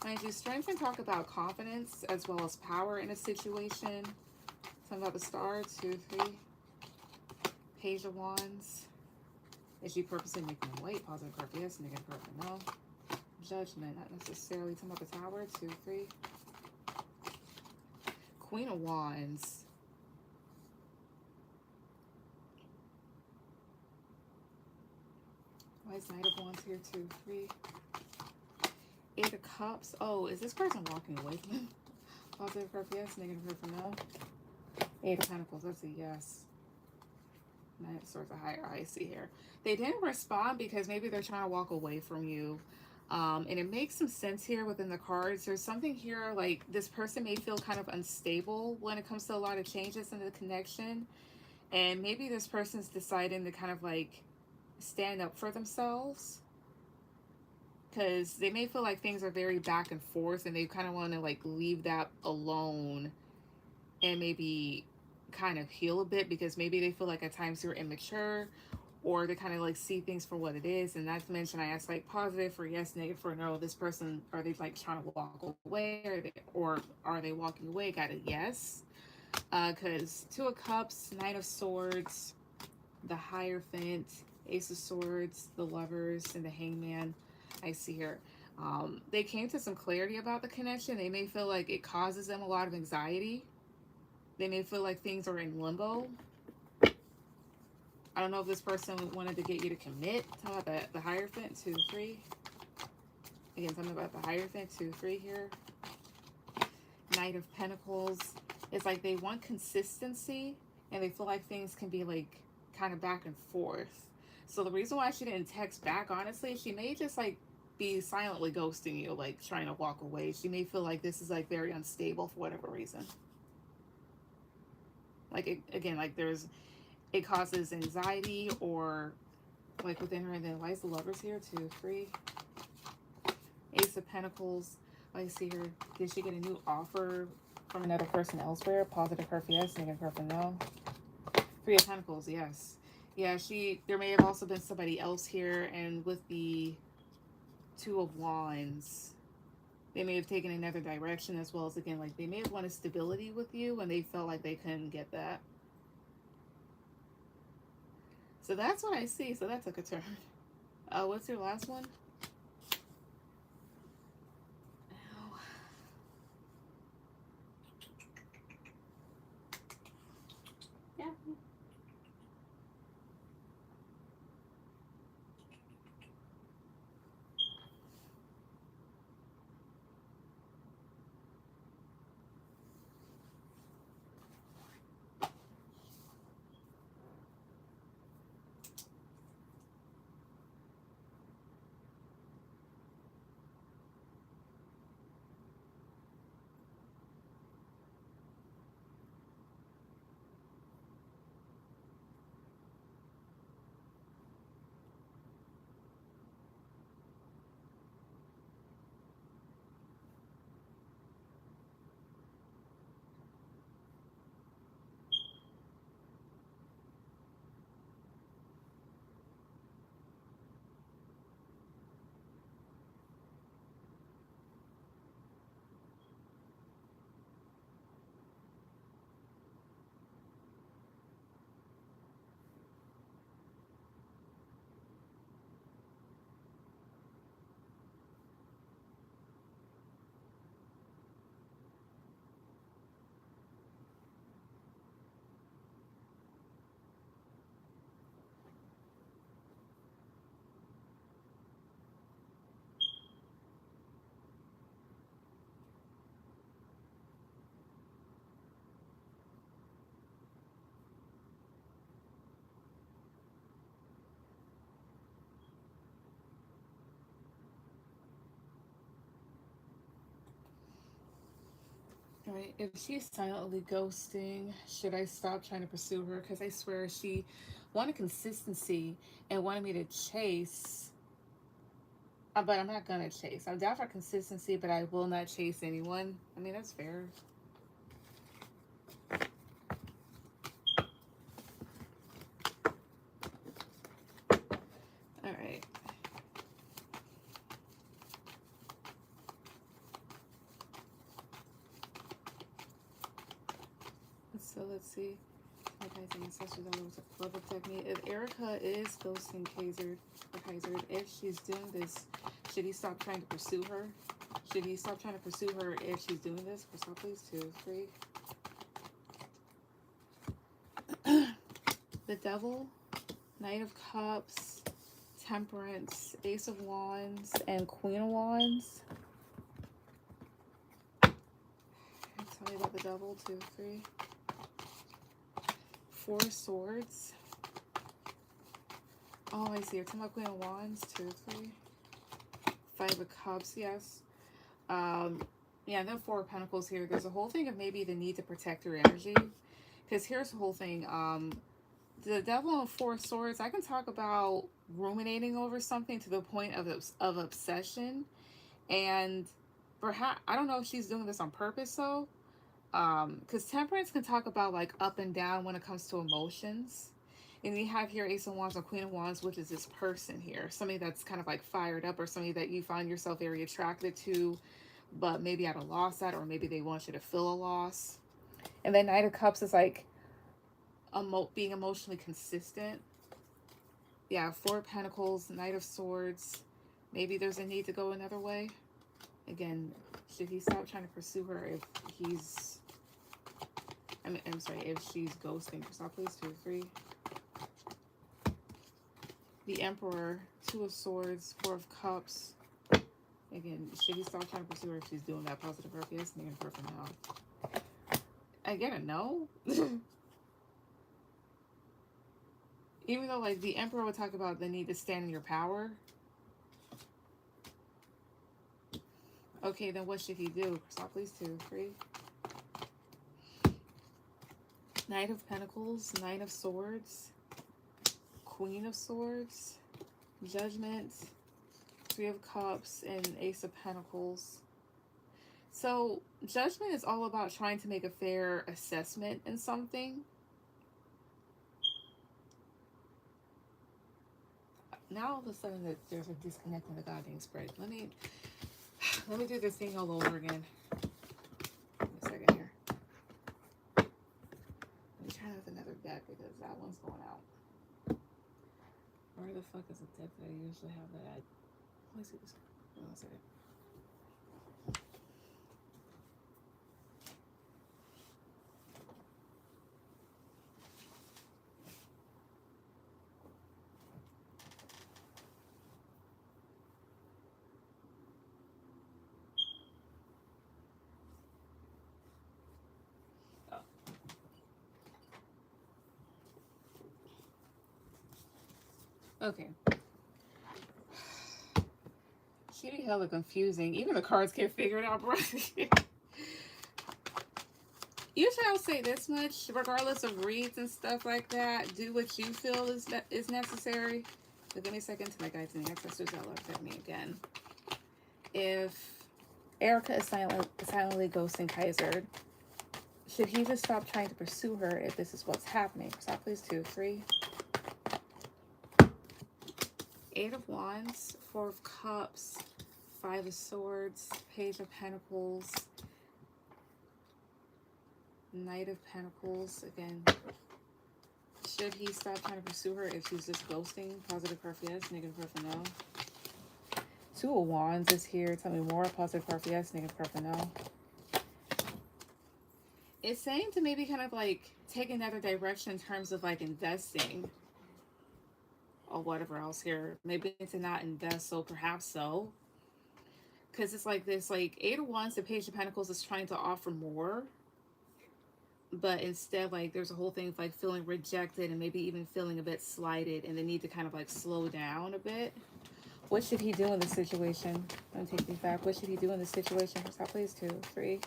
Mind you, strength can talk about confidence as well as power in a situation. Something about the star, 2, 3. Page of Wands. Is she purposely making them wait? Positive card for yes, negative card for no. Judgment, not necessarily. Something about the Tower, 2, 3. Queen of Wands. Why is Knight of Wands here, 2, 3. 8 of Cups. Oh, is this person walking away from him? Positive card for yes, negative card for no. 8 of Pentacles, that's a yes. 9 of Swords, a higher I see here. They didn't respond because maybe they're trying to walk away from you. And it makes some sense here within the cards. There's something here like this person may feel kind of unstable when it comes to a lot of changes in the connection. And maybe this person's deciding to kind of like stand up for themselves. Because they may feel like things are very back and forth and they kind of want to like leave that alone and maybe kind of heal a bit, because maybe they feel like at times you're immature, or they kind of like see things for what it is. And not to mention, I asked like positive for yes, negative for no. This person, are they like trying to walk away, or are they walking away? Got a yes. Because 2 of Cups, Knight of Swords, the Hierophant, Ace of Swords, the Lovers, and the Hangman. I see here. They came to some clarity about the connection. They may feel like it causes them a lot of anxiety. They may feel like things are in limbo. I don't know if this person wanted to get you to commit. Talk about the Hierophant, 2, 3. Again, something about the Hierophant, 2, 3 here. Knight of Pentacles. It's like they want consistency, and they feel like things can be like kind of back and forth. So the reason why she didn't text back, honestly, she may just like be silently ghosting you, like trying to walk away. She may feel like this is like very unstable for whatever reason. Like again, like it causes anxiety, or like within her. And then why is the Lovers here, 2, 3. Ace of Pentacles. I see her. Did she get a new offer from another person elsewhere? Positive card for yes, negative card for no. 3 of Pentacles, yes. Yeah, there may have also been somebody else here. And with the 2 of Wands, they may have taken another direction, as well as, again, like they may have wanted stability with you and they felt like they couldn't get that. So that's what I see. So that took a turn. What's your last one? Yeah. All right, if she's silently ghosting, should I stop trying to pursue her? Because I swear she wanted consistency and wanted me to chase. But I'm not going to chase. I'm down for consistency, but I will not chase anyone. I mean, that's fair. All right. So let's see. My guys and ancestors will protect me. If Erica is ghosting Kaiser, if she's doing this, should he stop trying to pursue her? Should he stop trying to pursue her if she's doing this? Crystal, please. 2, 3. The Devil, Knight of Cups, Temperance, Ace of Wands, and Queen of Wands. Tell me about the Devil. 2, 3. 4 Swords. Oh, I see. You're talking about Queen of Wands. 2, 3. 5 of Cups. Yes. Yeah, and then 4 of Pentacles here. There's a whole thing of maybe the need to protect your energy. Because here's the whole thing. The Devil and 4 Swords, I can talk about ruminating over something to the point of obsession. And perhaps, I don't know if she's doing this on purpose, though. Because Temperance can talk about like up and down when it comes to emotions. And you have here Ace of Wands or Queen of Wands, which is this person here. Somebody that's kind of like fired up, or somebody that you find yourself very attracted to, but maybe at a loss at, or maybe they want you to feel a loss. And then Knight of Cups is like being emotionally consistent. Yeah, 4 Pentacles, Knight of Swords. Maybe there's a need to go another way. Again, should he stop trying to pursue her if he's... I'm sorry, if she's ghosting. Stop, please. 2, 3. The Emperor, 2 of Swords, 4 of Cups. Again, should he stop trying to pursue her if she's doing that? Positive her, yes, negative her for now. I get a no. Even though, like, the Emperor would talk about the need to stand in your power. Okay, then what should he do? Stop, please. 2, 3. Knight of Pentacles, Knight of Swords, Queen of Swords, Judgment, 3 of Cups, and Ace of Pentacles. So, Judgment is all about trying to make a fair assessment in something. Now all of a sudden there's a disconnect in the goddamn spread. Let me do this thing all over again. Wait a second here. Let me try with another deck because that one's going out. Where the fuck is the deck that I usually have that at? Let me see this. One second. Okay. She be hella confusing. Even the cards can't figure it out, bro. Usually I'll say this much, regardless of reads and stuff like that, do what you feel is necessary. So give me a second to my guides and the ancestors that love at me again. If Erica is silently ghosting Kaiser, should he just stop trying to pursue her if this is what's happening? Stop, please. 2, 3. 8 of Wands, 4 of Cups, 5 of Swords, Page of Pentacles, Knight of Pentacles. Again, should he stop trying to pursue her if she's just ghosting? Positive her for yes, negative her for no. 2 of Wands is here. Tell me more. Positive her for yes, negative her for no. It's saying to maybe kind of like take another direction in terms of like investing or whatever else here. Maybe to not invest, so perhaps so. Because it's like this, like 8 of Wands, the Page of Pentacles is trying to offer more. But instead, like, there's a whole thing of like feeling rejected and maybe even feeling a bit slighted and the need to kind of like slow down a bit. What should he do in this situation? I'm taking these back. What should he do in this situation? Stop, please. 2, 3.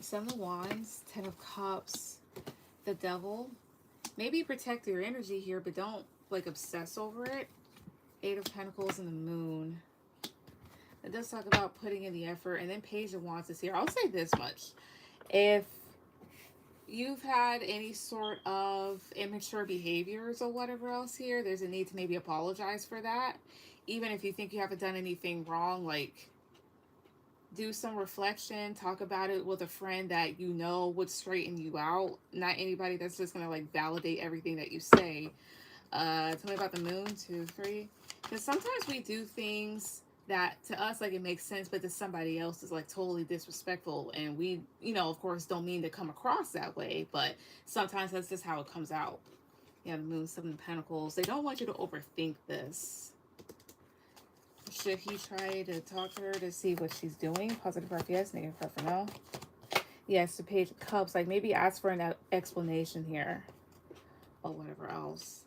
7 of Wands, 10 of Cups, the Devil. Maybe protect your energy here, but don't like obsess over it. 8 of Pentacles and the Moon. It does talk about putting in the effort. And then Page of Wands is here. I'll say this much. If you've had any sort of immature behaviors or whatever else here, there's a need to maybe apologize for that. Even if you think you haven't done anything wrong, like, do some reflection, talk about it with a friend that you know would straighten you out, not anybody that's just gonna like validate everything that you say. Tell me about the moon, 2 3, because sometimes we do things that to us like it makes sense, but to somebody else is like totally disrespectful, and we, you know, of course don't mean to come across that way, but sometimes that's just how it comes out. Yeah, the moon, 7 of Pentacles. They don't want you to overthink this. Should he try to talk to her to see what she's doing? Positive part yes, negative part for no. Yes, the Page of Cups. Like maybe ask for an explanation here or whatever else.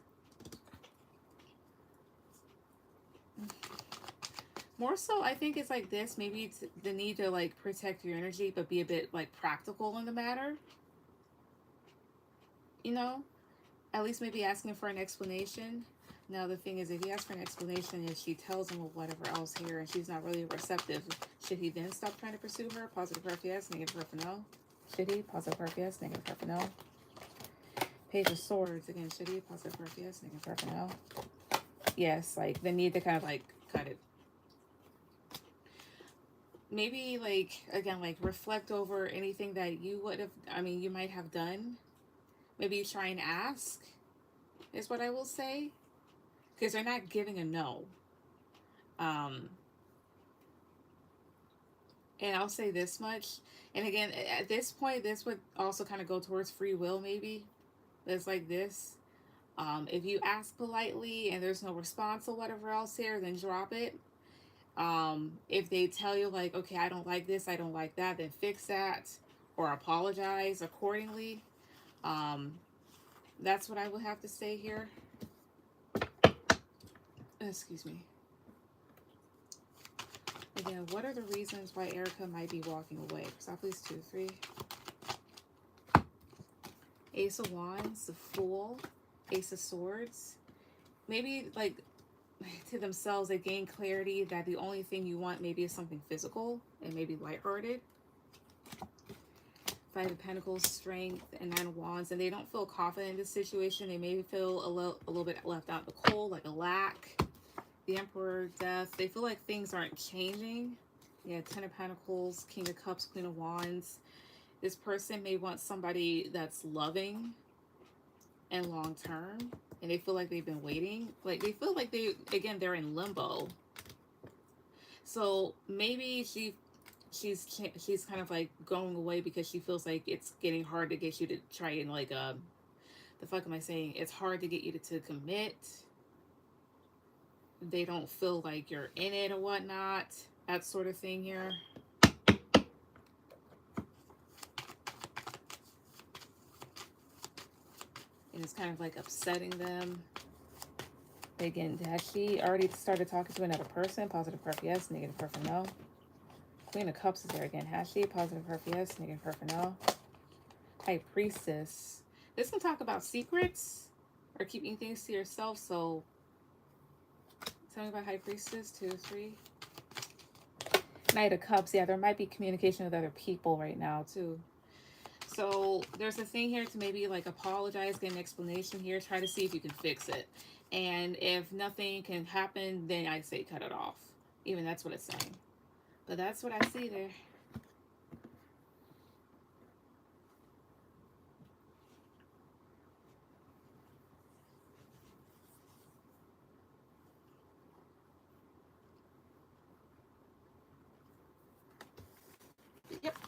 More so, I think it's like this. Maybe it's the need to like protect your energy, but be a bit like practical in the matter. You know, at least maybe asking for an explanation. Now the thing is, if he asks for an explanation and she tells him or whatever else here, and she's not really receptive, should he then stop trying to pursue her? Positive part yes, negative part for no. Should he? Positive part yes, negative part for no. Page of Swords again. Should he? Positive part yes, negative part for no. Yes, like the need to kind of like cut it. Maybe like again, like reflect over anything that you would have. I mean, you might have done. Maybe try and ask. Is what I will say. Because they're not giving a no. And I'll say this much. And again, at this point, this would also kind of go towards free will, maybe. It's like this. If you ask politely and there's no response or whatever else here, then drop it. If they tell you, like, okay, I don't like this, I don't like that, then fix that or apologize accordingly. That's what I would have to say here. Excuse me. Again, what are the reasons why Erica might be walking away? Stop, please. 2 3. Ace of Wands, the Fool, Ace of Swords. Maybe like to themselves they gain clarity that the only thing you want maybe is something physical and maybe lighthearted. 5 of Pentacles, Strength, and 9 of Wands, and they don't feel confident in this situation. They may feel a little bit left out in the cold, like a lack. The Emperor, Death. They feel like things aren't changing. Yeah, 10 of Pentacles, King of Cups, Queen of Wands. This person may want somebody that's loving and long term, and they feel like they've been waiting. Like they feel like they're in limbo. So maybe she's kind of like going away because she feels like it's getting hard to get you to try and like the fuck am I saying? It's hard to get you to commit. They don't feel like you're in it or whatnot. That sort of thing here. And it's kind of like upsetting them. Again, has she already started talking to another person? Positive part yes, negative part for no. Queen of Cups is there again. Has she? Positive part yes, negative part for no. High Priestess. This can talk about secrets or keeping things to yourself. So tell me about High Priestess. 2 3. Knight of Cups. Yeah, there might be communication with other people right now too. So there's a thing here to maybe like apologize, get an explanation here, try to see if you can fix it. And if nothing can happen, then I say cut it off. Even that's what it's saying. But that's what I see there. Yep.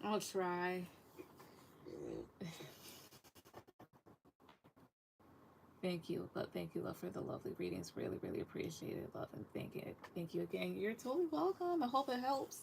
I'll try. Thank you, love, for the lovely readings. Really, really appreciate it, love, and thank you again. You're totally welcome. I hope it helps.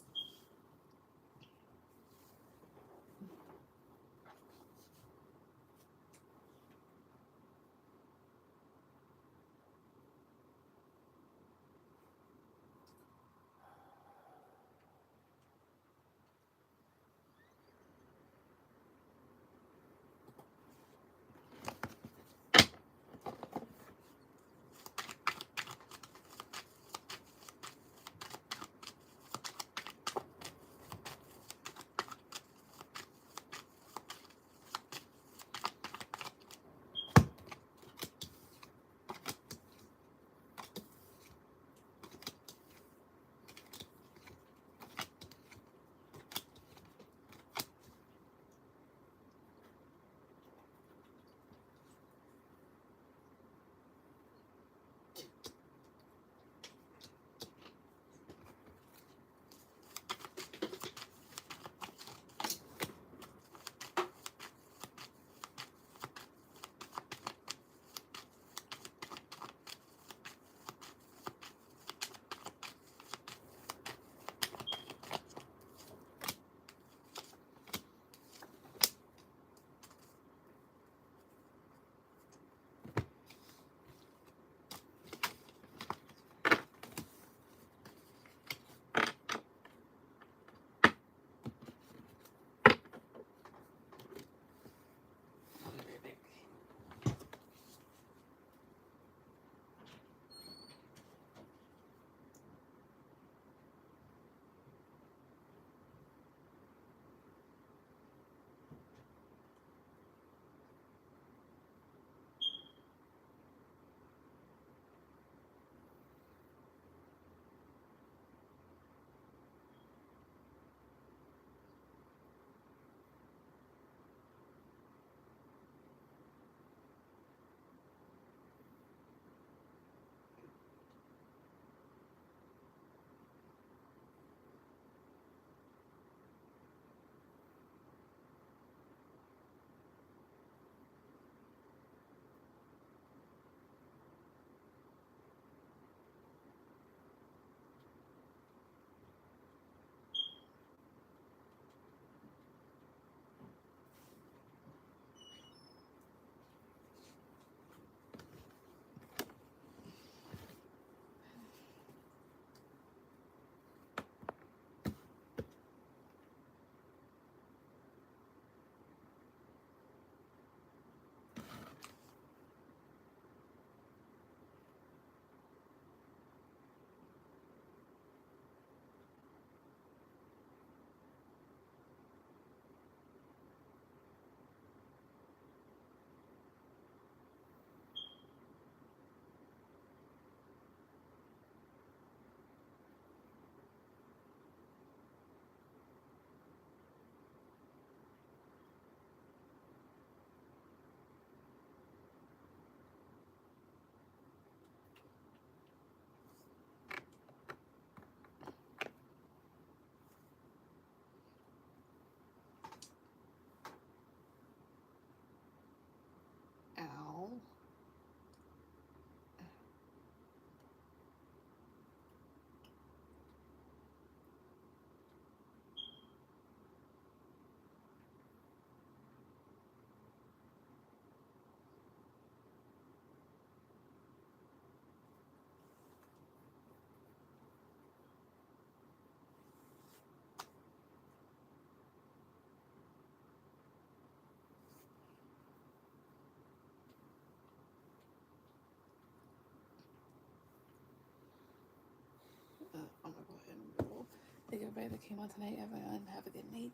Thank you everybody that came on tonight. Everyone, have a good night.